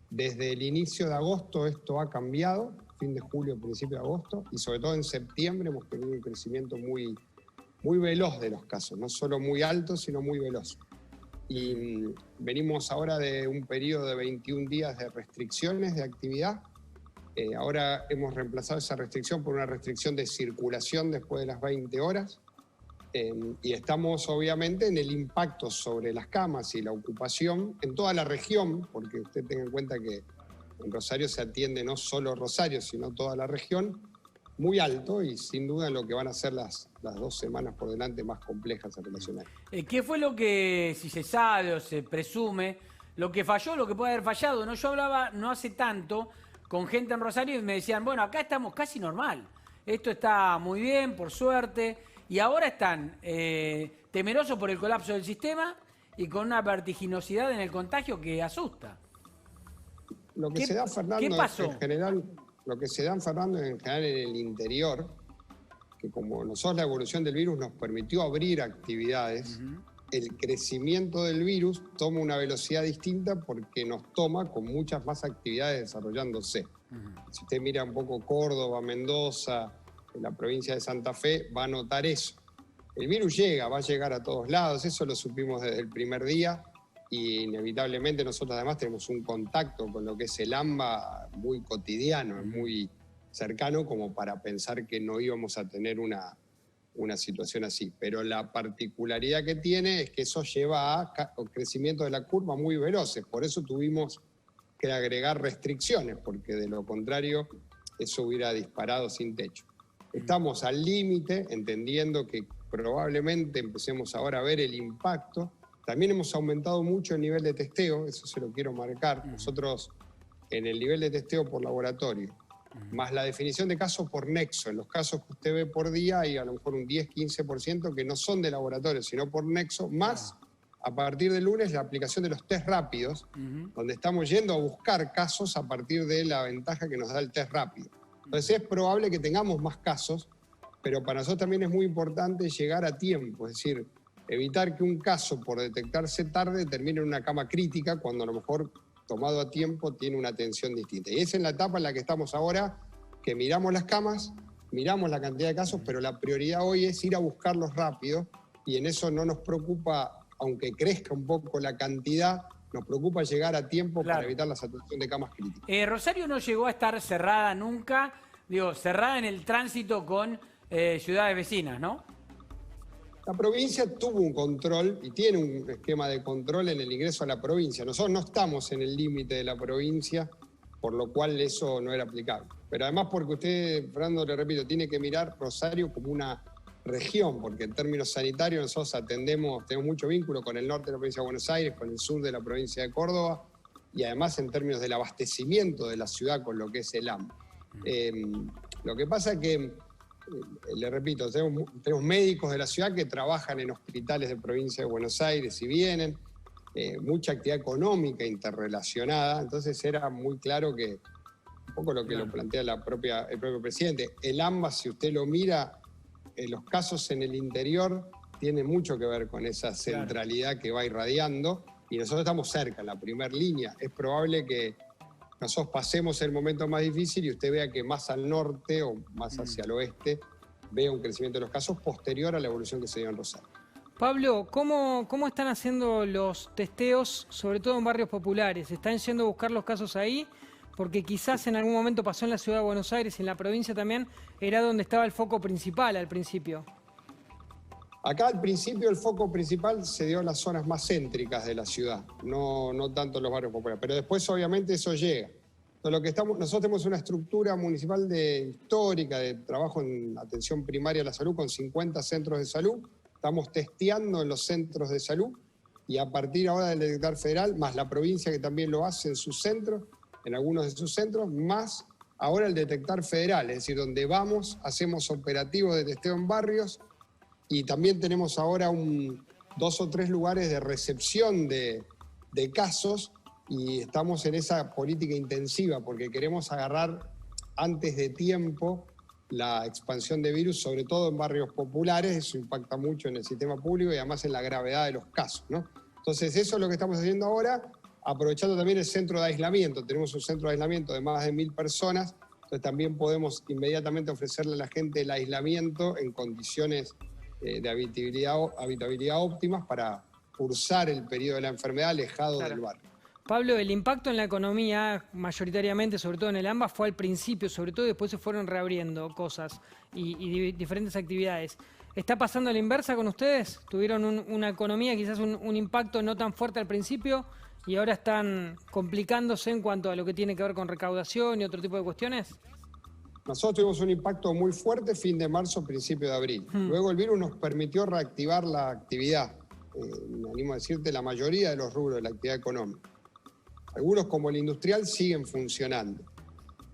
Speaker 8: Desde el inicio de agosto esto ha cambiado, fin de julio, principio de agosto, y sobre todo en septiembre hemos tenido un crecimiento muy veloz de los casos, no solo muy alto, sino muy veloz. Y venimos ahora de un periodo de 21 días de restricciones de actividad. Ahora hemos reemplazado esa restricción por una restricción de circulación después de las 20 horas. Y estamos obviamente en el impacto sobre las camas y la ocupación en toda la región, porque usted tenga en cuenta que en Rosario se atiende no solo Rosario, sino toda la región, muy alto y sin duda en lo que van a ser las 2 semanas por delante más complejas en relación a esto.
Speaker 3: ¿Qué fue lo que, si se sabe o se presume, lo que falló, lo que puede haber fallado? ¿No? Yo hablaba no hace tanto con gente en Rosario y me decían, bueno, acá estamos casi normal, esto está muy bien, por suerte, y ahora están temerosos por el colapso del sistema y con una vertiginosidad en el contagio que asusta.
Speaker 8: Lo que se da, Fernando,
Speaker 3: ¿qué pasó?
Speaker 8: En general, lo que se da, Fernando, en general en el interior, que como nosotros la evolución del virus nos permitió abrir actividades, el crecimiento del virus toma una velocidad distinta porque nos toma con muchas más actividades desarrollándose. Si usted mira un poco Córdoba, Mendoza, en la provincia de Santa Fe, va a notar eso. El virus va a llegar a todos lados, eso lo supimos desde el primer día y inevitablemente nosotros además tenemos un contacto con lo que es el AMBA muy cotidiano, muy cercano como para pensar que no íbamos a tener una situación así. Pero la particularidad que tiene es que eso lleva a crecimiento de la curva muy veloces, por eso tuvimos que agregar restricciones, porque de lo contrario eso hubiera disparado sin techo. Estamos al límite, entendiendo que probablemente empecemos ahora a ver el impacto. También hemos aumentado mucho el nivel de testeo, eso se lo quiero marcar. Nosotros en el nivel de testeo por laboratorio, más la definición de casos por nexo. En los casos que usted ve por día hay a lo mejor un 10-15% que no son de laboratorio, sino por nexo, más a partir del lunes la aplicación de los test rápidos, donde estamos yendo a buscar casos a partir de la ventaja que nos da el test rápido. Entonces es probable que tengamos más casos, pero para nosotros también es muy importante llegar a tiempo, es decir, evitar que un caso por detectarse tarde termine en una cama crítica cuando a lo mejor tomado a tiempo tiene una atención distinta. Y esa es la etapa en la que estamos ahora, que miramos las camas, miramos la cantidad de casos, pero la prioridad hoy es ir a buscarlos rápido y en eso no nos preocupa, aunque crezca un poco la cantidad, nos preocupa llegar a tiempo para evitar la saturación de camas críticas.
Speaker 3: Rosario no llegó a estar cerrada nunca, cerrada en el tránsito con ciudades vecinas, ¿no?
Speaker 8: La provincia tuvo un control y tiene un esquema de control en el ingreso a la provincia. Nosotros no estamos en el límite de la provincia, por lo cual eso no era aplicable. Pero además porque usted, Fernando, le repito, tiene que mirar Rosario como una región, porque en términos sanitarios nosotros tenemos mucho vínculo con el norte de la provincia de Buenos Aires, con el sur de la provincia de Córdoba, y además en términos del abastecimiento de la ciudad con lo que es el AMBA. Lo que pasa es que, le repito, tenemos médicos de la ciudad que trabajan en hospitales de provincia de Buenos Aires y vienen, mucha actividad económica interrelacionada, entonces era muy claro que, un poco lo que lo plantea el propio presidente, el AMBA, si usted lo mira, los casos en el interior tienen mucho que ver con esa centralidad que va irradiando y nosotros estamos cerca, en la primera línea. Es probable que nosotros pasemos el momento más difícil y usted vea que más al norte o más hacia el oeste vea un crecimiento de los casos posterior a la evolución que se dio en Rosario.
Speaker 5: Pablo, ¿cómo están haciendo los testeos, sobre todo en barrios populares? ¿Están yendo a buscar los casos ahí? porque quizás en algún momento pasó en la ciudad de Buenos Aires y en la provincia también, era donde estaba el foco principal al principio.
Speaker 8: Acá al principio el foco principal se dio en las zonas más céntricas de la ciudad, no tanto en los barrios populares, pero después obviamente eso llega. Entonces, nosotros tenemos una estructura municipal histórica de trabajo en atención primaria a la salud con 50 centros de salud. Estamos testeando en los centros de salud y a partir ahora del detectar federal, más la provincia que también lo hace en sus centros, en algunos de sus centros, más ahora el detectar federal, es decir, donde vamos, hacemos operativos de testeo en barrios y también tenemos ahora 2 o 3 lugares de recepción de casos. Y estamos en esa política intensiva porque queremos agarrar antes de tiempo la expansión de virus, sobre todo en barrios populares. Eso impacta mucho en el sistema público y además en la gravedad de los casos, ¿no? Entonces eso es lo que estamos haciendo ahora, aprovechando también el centro de aislamiento. Tenemos un centro de aislamiento de más de 1000 personas, entonces también podemos inmediatamente ofrecerle a la gente el aislamiento en condiciones de habitabilidad óptimas para cursar el periodo de la enfermedad alejado del barrio.
Speaker 5: Pablo, el impacto en la economía mayoritariamente, sobre todo en el AMBA, fue al principio, sobre todo, y después se fueron reabriendo cosas y diferentes actividades. ¿Está pasando a la inversa con ustedes? ¿Tuvieron una economía, quizás un impacto no tan fuerte al principio y ahora están complicándose en cuanto a lo que tiene que ver con recaudación y otro tipo de cuestiones?
Speaker 8: Nosotros tuvimos un impacto muy fuerte fin de marzo, principio de abril. Luego el virus nos permitió reactivar la actividad. Me animo a decirte, la mayoría de los rubros de la actividad económica. Algunos, como el industrial, siguen funcionando.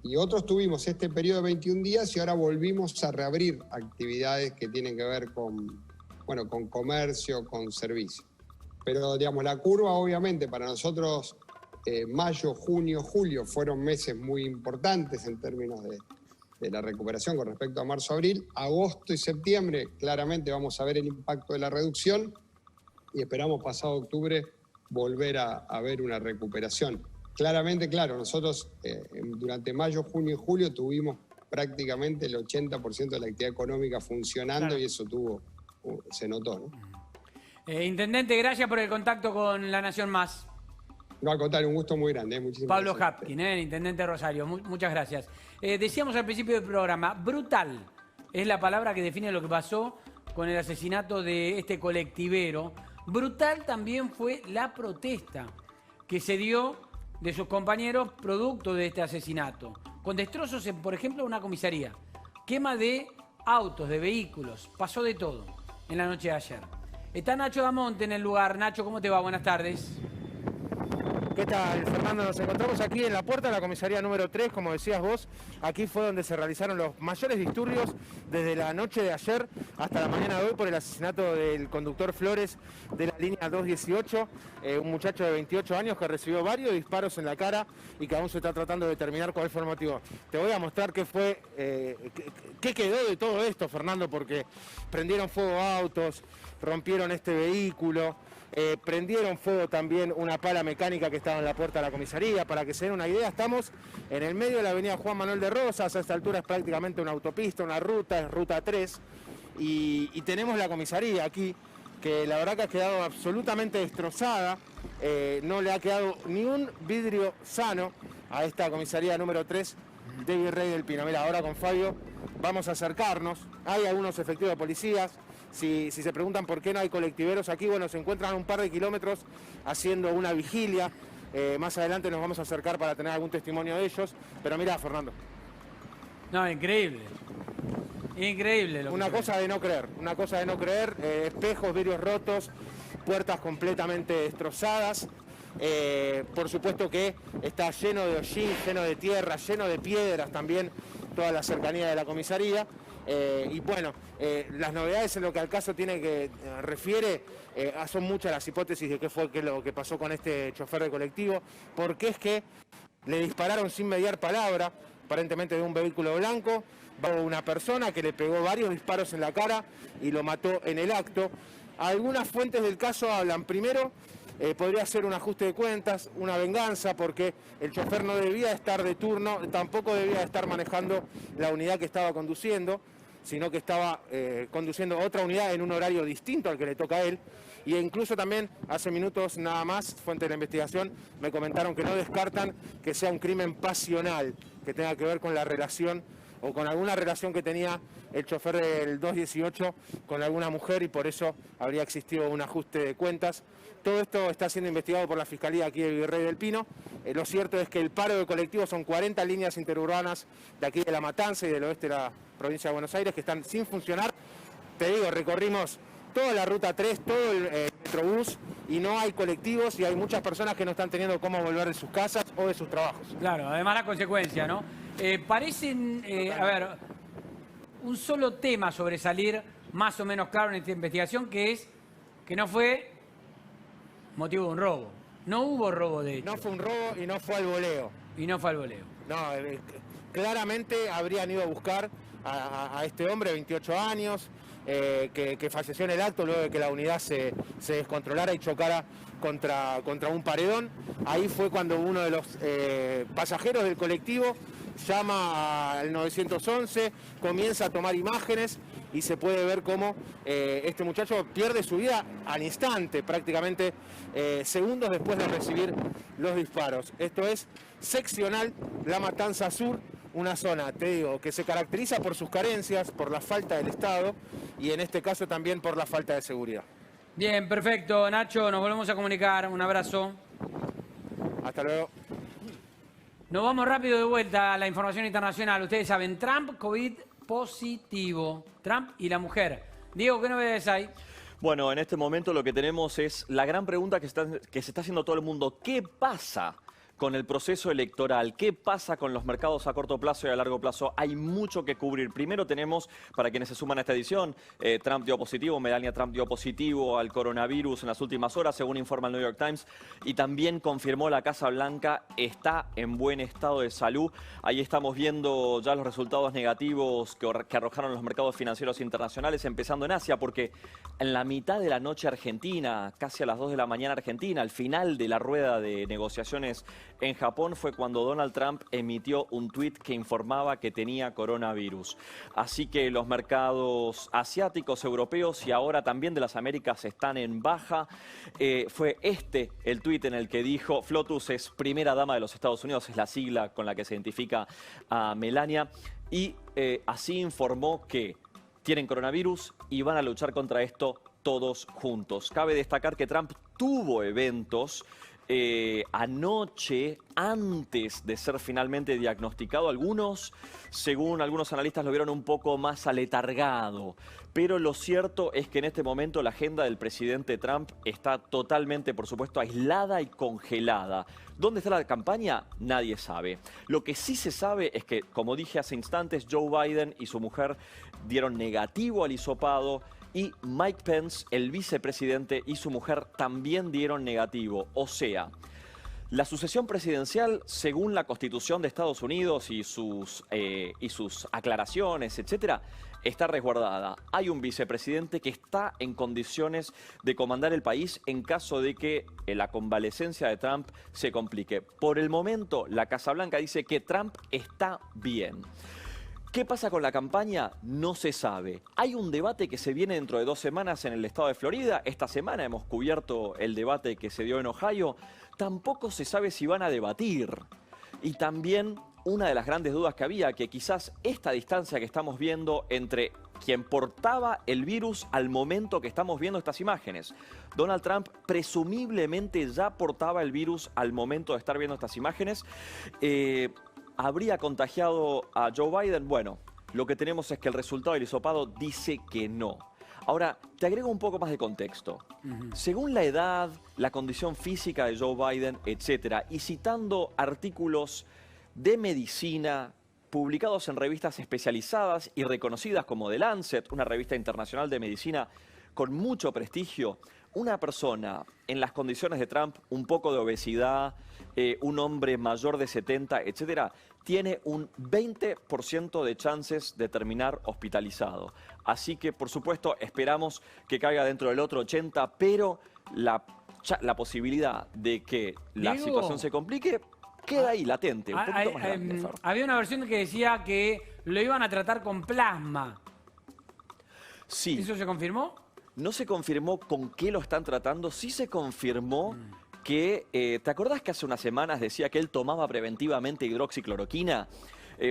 Speaker 8: Y otros tuvimos este periodo de 21 días y ahora volvimos a reabrir actividades que tienen que ver con comercio, con servicio. Pero, digamos, la curva, obviamente, para nosotros, mayo, junio, julio, fueron meses muy importantes en términos de la recuperación con respecto a marzo, abril. Agosto y septiembre, claramente vamos a ver el impacto de la reducción y esperamos pasado octubre volver a ver una recuperación. Claramente, claro, nosotros durante mayo, junio y julio tuvimos prácticamente el 80% de la actividad económica funcionando, claro. Y eso se notó, ¿no?
Speaker 3: Intendente, gracias por el contacto con La Nación Más.
Speaker 8: No, al contrario, un gusto muy grande. Muchísimas
Speaker 3: Pablo
Speaker 8: gracias.
Speaker 3: Hapkin, el intendente de Rosario. Muchas gracias. Decíamos al principio del programa, brutal es la palabra que define lo que pasó con el asesinato de este colectivero. Brutal también fue la protesta que se dio de sus compañeros producto de este asesinato. Con destrozos, por ejemplo, una comisaría. Quema de autos, de vehículos. Pasó de todo en la noche de ayer. Está Nacho Damonte en el lugar. Nacho, ¿cómo te va? Buenas tardes.
Speaker 9: ¿Qué tal, Fernando? Nos encontramos aquí en la puerta de la comisaría número 3, como decías vos. Aquí fue donde se realizaron los mayores disturbios desde la noche de ayer hasta la mañana de hoy por el asesinato del conductor Flores de la línea 218, un muchacho de 28 años que recibió varios disparos en la cara y que aún se está tratando de determinar cuál fue el motivo. Te voy a mostrar qué fue, qué quedó de todo esto, Fernando, porque prendieron fuego autos, rompieron este vehículo. Prendieron fuego también una pala mecánica que estaba en la puerta de la comisaría. Para que se den una idea, estamos en el medio de la avenida Juan Manuel de Rosas. A esta altura es prácticamente una autopista, una ruta, es ruta 3. Y tenemos la comisaría aquí, que la verdad que ha quedado absolutamente destrozada. No le ha quedado ni un vidrio sano a esta comisaría número 3 de Virrey del Pino. Mira, ahora con Fabio vamos a acercarnos. Hay algunos efectivos de policías. Si se preguntan por qué no hay colectiveros aquí, bueno, se encuentran a un par de kilómetros haciendo una vigilia. Más adelante nos vamos a acercar para tener algún testimonio de ellos. Pero mirá, Fernando.
Speaker 3: No, increíble. Increíble.
Speaker 9: Una cosa de no creer, espejos, vidrios rotos, puertas completamente destrozadas. Por supuesto que está lleno de hollín, lleno de tierra, lleno de piedras también, toda la cercanía de la comisaría. Y bueno, las novedades en lo que al caso refiere, son muchas las hipótesis de qué fue lo que pasó con este chofer de colectivo, porque es que le dispararon sin mediar palabra, aparentemente de un vehículo blanco, va una persona que le pegó varios disparos en la cara y lo mató en el acto. Algunas fuentes del caso hablan, primero, podría ser un ajuste de cuentas, una venganza, porque el chofer no debía estar de turno, tampoco debía estar manejando la unidad que estaba conduciendo, sino que estaba conduciendo otra unidad en un horario distinto al que le toca a él. Y incluso también hace minutos nada más, fuente de la investigación, me comentaron que no descartan que sea un crimen pasional, que tenga que ver con la relación o con alguna relación que tenía el chofer del 218 con alguna mujer y por eso habría existido un ajuste de cuentas. Todo esto está siendo investigado por la Fiscalía aquí de Virrey del Pino. Lo cierto es que el paro de colectivos son 40 líneas interurbanas de aquí de La Matanza y del oeste de la provincia de Buenos Aires que están sin funcionar. Te digo, recorrimos toda la ruta 3, todo el Metrobús y no hay colectivos y hay muchas personas que no están teniendo cómo volver de sus casas o de sus trabajos.
Speaker 3: Claro, además la consecuencia, ¿no? Parecen, a ver, un solo tema sobresalir más o menos claro en esta investigación, que es que no fue motivo de un robo. No hubo robo, de hecho.
Speaker 9: No fue un robo y no fue al voleo.
Speaker 3: Y no fue al voleo.
Speaker 9: No, claramente habrían ido a buscar a este hombre de 28 años, que falleció en el acto luego de que la unidad se descontrolara y chocara contra un paredón. Ahí fue cuando uno de los pasajeros del colectivo llama al 911, comienza a tomar imágenes y se puede ver cómo este muchacho pierde su vida al instante, prácticamente segundos después de recibir los disparos. Esto es seccional La Matanza Sur, una zona, te digo, que se caracteriza por sus carencias, por la falta del Estado y en este caso también por la falta de seguridad.
Speaker 3: Bien, perfecto, Nacho, nos volvemos a comunicar. Un abrazo.
Speaker 9: Hasta luego.
Speaker 3: Nos vamos rápido de vuelta a la información internacional. Ustedes saben, Trump, COVID positivo. Trump y la mujer. Diego, ¿qué novedades hay?
Speaker 6: Bueno, en este momento lo que tenemos es la gran pregunta que se está haciendo todo el mundo. ¿Qué pasa con el proceso electoral? ¿Qué pasa con los mercados a corto plazo y a largo plazo? Hay mucho que cubrir. Primero tenemos, para quienes se suman a esta edición, Trump dio positivo, Melania Trump dio positivo al coronavirus en las últimas horas, según informa el New York Times, y también confirmó la Casa Blanca está en buen estado de salud. Ahí estamos viendo ya los resultados negativos que arrojaron los mercados financieros internacionales, empezando en Asia, porque en la mitad de la noche Argentina, casi a las 2 de la mañana Argentina, al final de la rueda de negociaciones en Japón, fue cuando Donald Trump emitió un tuit que informaba que tenía coronavirus. Así que los mercados asiáticos, europeos y ahora también de las Américas están en baja. Fue el tuit en el que dijo, Flotus es primera dama de los Estados Unidos, es la sigla con la que se identifica a Melania, y así informó que tienen coronavirus y van a luchar contra esto todos juntos. Cabe destacar que Trump tuvo eventos anoche, antes de ser finalmente diagnosticado. Algunos, según algunos analistas, lo vieron un poco más aletargado. Pero lo cierto es que en este momento la agenda del presidente Trump está totalmente, por supuesto, aislada y congelada. ¿Dónde está la campaña? Nadie sabe. Lo que sí se sabe es que, como dije hace instantes, Joe Biden y su mujer dieron negativo al hisopado. Y Mike Pence, el vicepresidente, y su mujer también dieron negativo. O sea, la sucesión presidencial, según la Constitución de Estados Unidos y sus aclaraciones, etcétera, está resguardada. Hay un vicepresidente que está en condiciones de comandar el país en caso de que la convalecencia de Trump se complique. Por el momento, la Casa Blanca dice que Trump está bien. ¿Qué pasa con la campaña? No se sabe. Hay un debate que se viene dentro de 2 semanas en el estado de Florida. Esta semana hemos cubierto el debate que se dio en Ohio. Tampoco se sabe si van a debatir. Y también una de las grandes dudas que había, que quizás esta distancia que estamos viendo entre quien portaba el virus al momento que estamos viendo estas imágenes. Donald Trump presumiblemente ya portaba el virus al momento de estar viendo estas imágenes. ¿Habría contagiado a Joe Biden? Bueno, lo que tenemos es que el resultado del hisopado dice que no. Ahora, te agrego un poco más de contexto. Según la edad, la condición física de Joe Biden, etcétera, y citando artículos de medicina publicados en revistas especializadas y reconocidas como The Lancet, una revista internacional de medicina con mucho prestigio, una persona en las condiciones de Trump, un poco de obesidad, un hombre mayor de 70, etcétera, tiene un 20% de chances de terminar hospitalizado. Así que, por supuesto, esperamos que caiga dentro del otro 80%, pero la posibilidad de que la situación se complique queda ahí, latente, un poquito más grande.
Speaker 3: Había una versión que decía que lo iban a tratar con plasma.
Speaker 6: Sí.
Speaker 3: ¿Eso se confirmó?
Speaker 6: No se confirmó con qué lo están tratando, sí se confirmó que, ¿te acordás que hace unas semanas decía que él tomaba preventivamente hidroxicloroquina?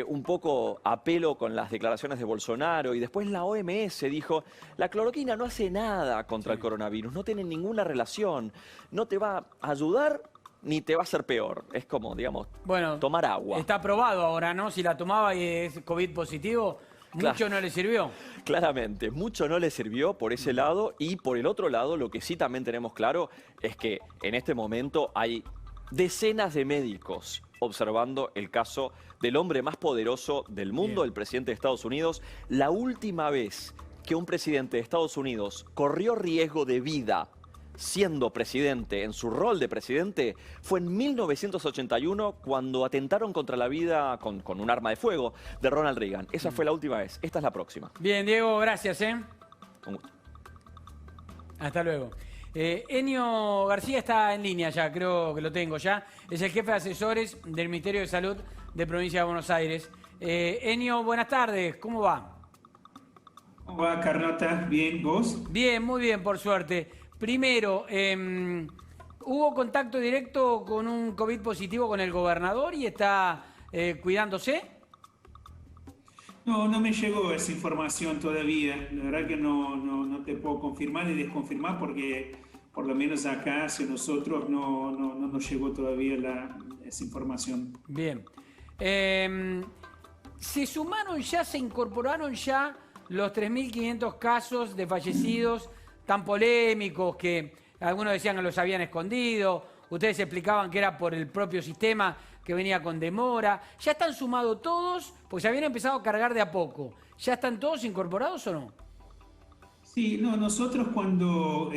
Speaker 6: Un poco a pelo con las declaraciones de Bolsonaro, y después la OMS dijo, la cloroquina no hace nada contra el coronavirus, no tiene ninguna relación, no te va a ayudar ni te va a hacer peor. Es como, digamos, tomar agua.
Speaker 3: Está probado ahora, ¿no? Si la tomaba y es COVID positivo, mucho no le sirvió.
Speaker 6: Claramente, mucho no le sirvió por ese lado, y por el otro lado, lo que sí también tenemos claro es que en este momento hay decenas de médicos observando el caso del hombre más poderoso del mundo, el presidente de Estados Unidos. La última vez que un presidente de Estados Unidos corrió riesgo de vida siendo presidente, en su rol de presidente, fue en 1981 cuando atentaron contra la vida con un arma de fuego de Ronald Reagan. Esa fue la última vez. Esta es la próxima.
Speaker 3: Bien, Diego, gracias.
Speaker 6: Un gusto.
Speaker 3: Hasta luego. Enio García está en línea ya, creo que lo tengo ya. Es el jefe de asesores del Ministerio de Salud de Provincia de Buenos Aires. Enio, buenas tardes, ¿cómo va?
Speaker 10: ¿Cómo va, Carlota? ¿Bien, vos?
Speaker 3: Bien, muy bien, por suerte. Primero, ¿hubo contacto directo con un COVID positivo con el gobernador y está cuidándose?
Speaker 10: No, no me llegó esa información todavía. La verdad que no te puedo confirmar ni desconfirmar porque por lo menos acá hacia nosotros no nos llegó todavía esa información.
Speaker 3: Bien. ¿Se sumaron ya, se incorporaron ya los 3.500 casos de fallecidos tan polémicos que algunos decían que los habían escondido? Ustedes explicaban que era por el propio sistema que venía con demora. ¿Ya están sumados todos? Pues se habían empezado a cargar de a poco. ¿Ya están todos incorporados o no?
Speaker 10: Sí, no, nosotros cuando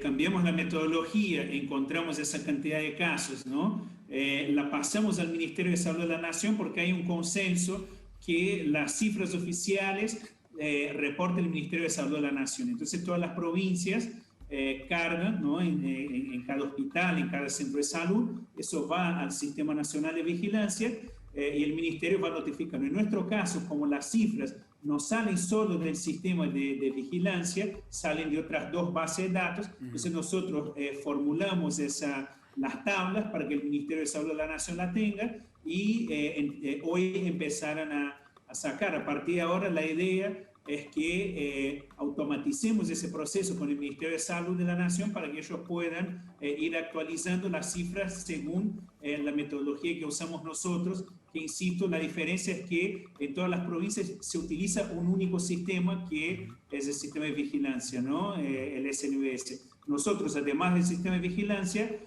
Speaker 10: cambiamos la metodología, encontramos esa cantidad de casos, ¿no? La pasamos al Ministerio de Salud de la Nación porque hay un consenso que las cifras oficiales reporta el Ministerio de Salud de la Nación. Entonces todas las provincias cargan, ¿no? en cada hospital, en cada centro de salud, eso va al Sistema Nacional de Vigilancia y el Ministerio va notificando. En nuestro caso, como las cifras no salen solo del sistema de vigilancia, salen de otras dos bases de datos, entonces nosotros formulamos las tablas para que el Ministerio de Salud de la Nación la tenga y hoy empezaran a sacar. A partir de ahora la idea es que automaticemos ese proceso con el Ministerio de Salud de la Nación para que ellos puedan ir actualizando las cifras según la metodología que usamos nosotros, que insisto, la diferencia es que en todas las provincias se utiliza un único sistema que es el sistema de vigilancia, ¿no? El SNVS. Nosotros, además del sistema de vigilancia,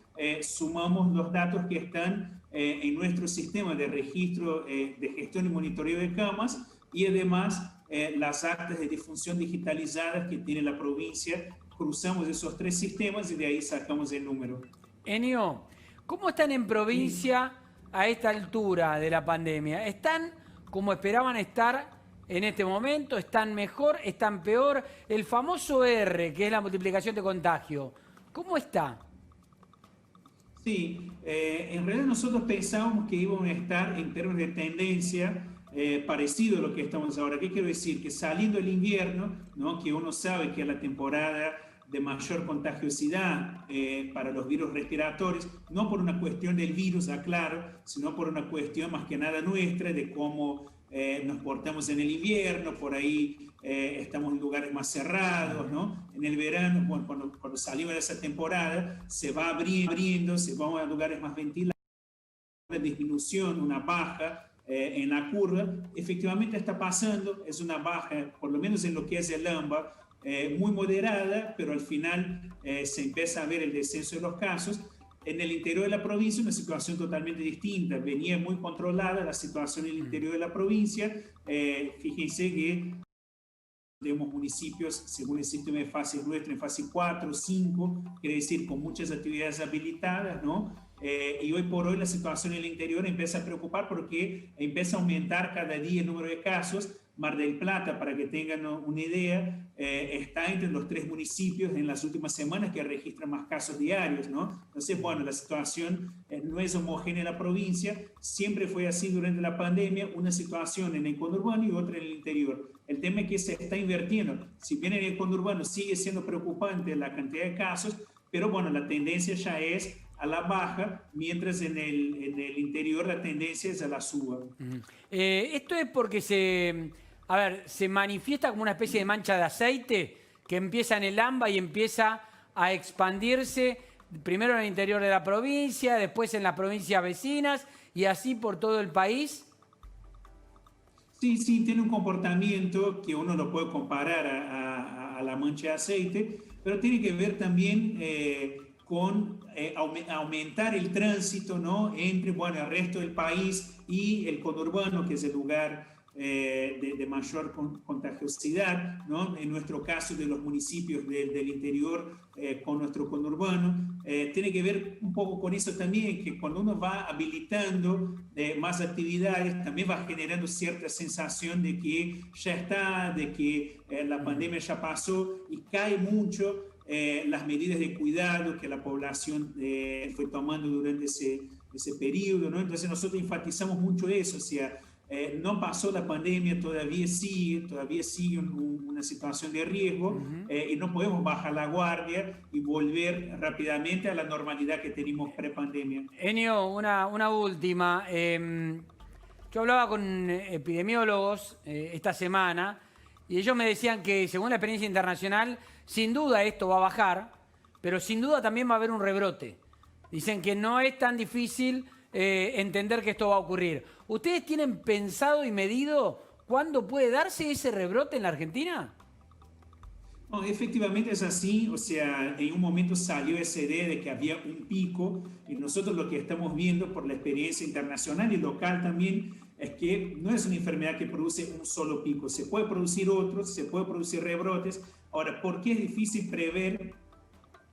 Speaker 10: sumamos los datos que están en nuestro sistema de registro de gestión y monitoreo de camas y además las actas de difunción digitalizadas que tiene la provincia. Cruzamos esos tres sistemas y de ahí sacamos el número.
Speaker 3: Enio, ¿cómo están en provincia a esta altura de la pandemia? ¿Están como esperaban estar en este momento? ¿Están mejor? ¿Están peor? El famoso R, que es la multiplicación de contagio, ¿cómo está?
Speaker 10: Sí, en realidad nosotros pensábamos que íbamos a estar en términos de tendencia parecido a lo que estamos ahora. ¿Qué quiero decir? Que saliendo el invierno, ¿no? Que uno sabe que es la temporada de mayor contagiosidad para los virus respiratorios, no por una cuestión del virus, aclaro, sino por una cuestión más que nada nuestra, de cómo nos portamos en el invierno, por ahí estamos en lugares más cerrados, ¿no? En el verano, bueno, cuando salimos de esa temporada, se va abriendo, se va a lugares más ventilados, una disminución, una baja en la curva. Efectivamente está pasando, es una baja, por lo menos en lo que es el AMBA, muy moderada, pero al final se empieza a ver el descenso de los casos. En el interior de la provincia una situación totalmente distinta, venía muy controlada la situación en el interior de la provincia. Fíjense que tenemos municipios, según el sistema de fases nuestro, en fase 4, 5, quiere decir con muchas actividades habilitadas, ¿no? Y hoy por hoy la situación en el interior empieza a preocupar porque empieza a aumentar cada día el número de casos. Mar del Plata, para que tengan una idea, está entre los 3 municipios en las últimas semanas que registran más casos diarios, ¿no? Entonces, bueno, la situación no es homogénea en la provincia, siempre fue así durante la pandemia, una situación en el conurbano y otra en el interior. El tema es que se está invirtiendo. Si bien en el conurbano sigue siendo preocupante la cantidad de casos, pero bueno, la tendencia ya es a la baja, mientras en el interior la tendencia es a la suba.
Speaker 3: Esto es porque se manifiesta como una especie de mancha de aceite que empieza en el AMBA y empieza a expandirse primero en el interior de la provincia, después en las provincias vecinas y así por todo el país.
Speaker 10: Sí, tiene un comportamiento que uno lo puede comparar a la mancha de aceite, pero tiene que ver también con aumentar el tránsito, ¿no? Entre el resto del país y el conurbano, que es el lugar de mayor contagiosidad, ¿no? En nuestro caso de los municipios del interior con nuestro conurbano, tiene que ver un poco con eso también, que cuando uno va habilitando más actividades, también va generando cierta sensación de que ya está, de que la pandemia ya pasó y cae mucho las medidas de cuidado que la población fue tomando durante ese periodo, ¿no? Entonces nosotros enfatizamos mucho eso, o sea, no pasó la pandemia, todavía sigue una situación de riesgo y no podemos bajar la guardia y volver rápidamente a la normalidad que teníamos pre-pandemia.
Speaker 3: Enio, una última. Yo hablaba con epidemiólogos esta semana y ellos me decían que según la experiencia internacional, sin duda esto va a bajar, pero sin duda también va a haber un rebrote. Dicen que no es tan difícil entender que esto va a ocurrir. ¿Ustedes tienen pensado y medido cuándo puede darse ese rebrote en la Argentina?
Speaker 10: No, efectivamente es así, o sea, en un momento salió esa idea de que había un pico y nosotros lo que estamos viendo por la experiencia internacional y local también es que no es una enfermedad que produce un solo pico, se puede producir otros, se puede producir rebrotes. Ahora, ¿por qué es difícil prever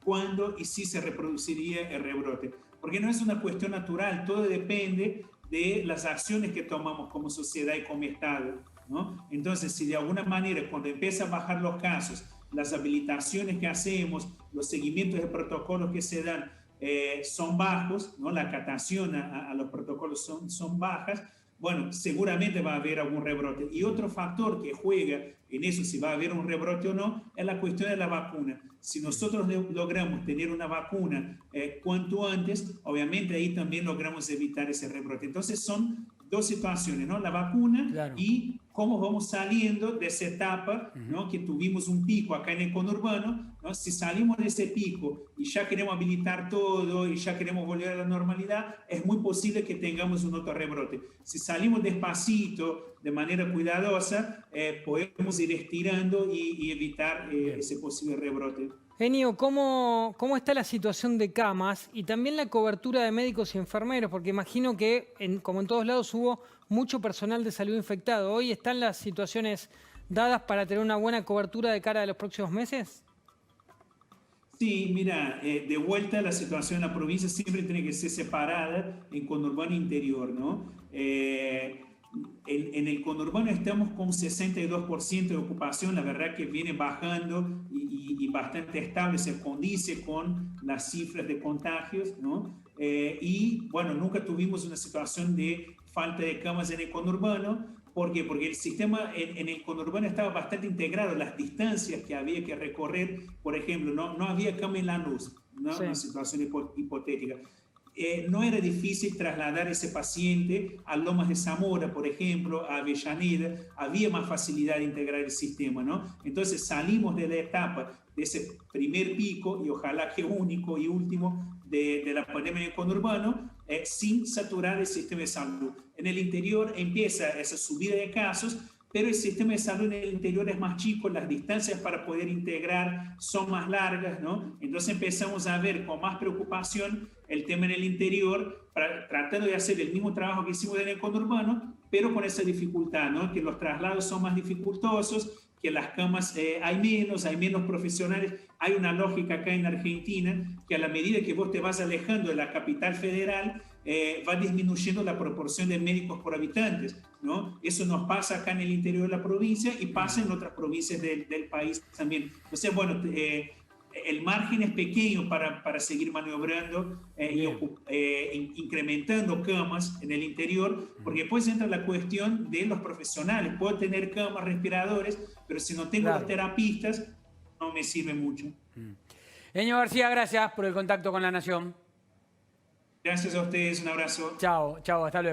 Speaker 10: cuándo y si se reproduciría el rebrote? Porque no es una cuestión natural, todo depende de las acciones que tomamos como sociedad y como Estado, ¿no? Entonces, si de alguna manera cuando empiezan a bajar los casos, las habilitaciones que hacemos, los seguimientos de protocolos que se dan son bajos, ¿no? La acatación a los protocolos son bajas, bueno, seguramente va a haber algún rebrote. Y otro factor que juega en eso, si va a haber un rebrote o no, es la cuestión de la vacuna. Si nosotros logramos tener una vacuna cuanto antes, obviamente ahí también logramos evitar ese rebrote. Entonces son dos situaciones, ¿no? La vacuna, claro, y cómo vamos saliendo de esa etapa, ¿no? Que tuvimos un pico acá en el conurbano, ¿no? Si salimos de ese pico y ya queremos habilitar todo y ya queremos volver a la normalidad, es muy posible que tengamos un otro rebrote. Si salimos despacito, de manera cuidadosa, podemos ir estirando y evitar ese posible rebrote.
Speaker 5: Enio, ¿cómo está la situación de camas y también la cobertura de médicos y enfermeros? Porque imagino que, como en todos lados, hubo mucho personal de salud infectado. ¿Hoy están las situaciones dadas para tener una buena cobertura de cara a los próximos meses?
Speaker 10: Sí, mira, de vuelta la situación en la provincia siempre tiene que ser separada en conurbano e interior, ¿no? En el conurbano estamos con 62% de ocupación, la verdad que viene bajando y bastante estable, se condice con las cifras de contagios, ¿no? Y bueno, nunca tuvimos una situación de falta de camas en el conurbano. ¿Por qué? Porque el sistema en el conurbano estaba bastante integrado, las distancias que había que recorrer, por ejemplo, no había cama en Lanús, ¿no? Sí. Una situación hipotética. No era difícil trasladar ese paciente a Lomas de Zamora, por ejemplo, a Avellaneda, había más facilidad de integrar el sistema, ¿no? Entonces salimos de la etapa de ese primer pico, y ojalá que único y último, de la pandemia en el conurbano, sin saturar el sistema de salud. En el interior empieza esa subida de casos, pero el sistema de salud en el interior es más chico, las distancias para poder integrar son más largas, ¿no? Entonces empezamos a ver con más preocupación el tema en el interior, tratando de hacer el mismo trabajo que hicimos en el conurbano, pero con esa dificultad, ¿no? Que los traslados son más dificultosos, que las camas hay menos profesionales. Hay una lógica acá en Argentina que a la medida que vos te vas alejando de la capital federal, va disminuyendo la proporción de médicos por habitantes, ¿no? Eso nos pasa acá en el interior de la provincia y pasa en otras provincias del país también. O sea, bueno, el margen es pequeño para seguir maniobrando incrementando camas en el interior, porque después entra la cuestión de los profesionales. Puedo tener camas, respiradores, pero si no tengo los terapistas, no me sirve mucho.
Speaker 3: Eño García, gracias por el contacto con La Nación.
Speaker 10: Gracias a ustedes, un abrazo.
Speaker 3: Chao, chao, hasta luego.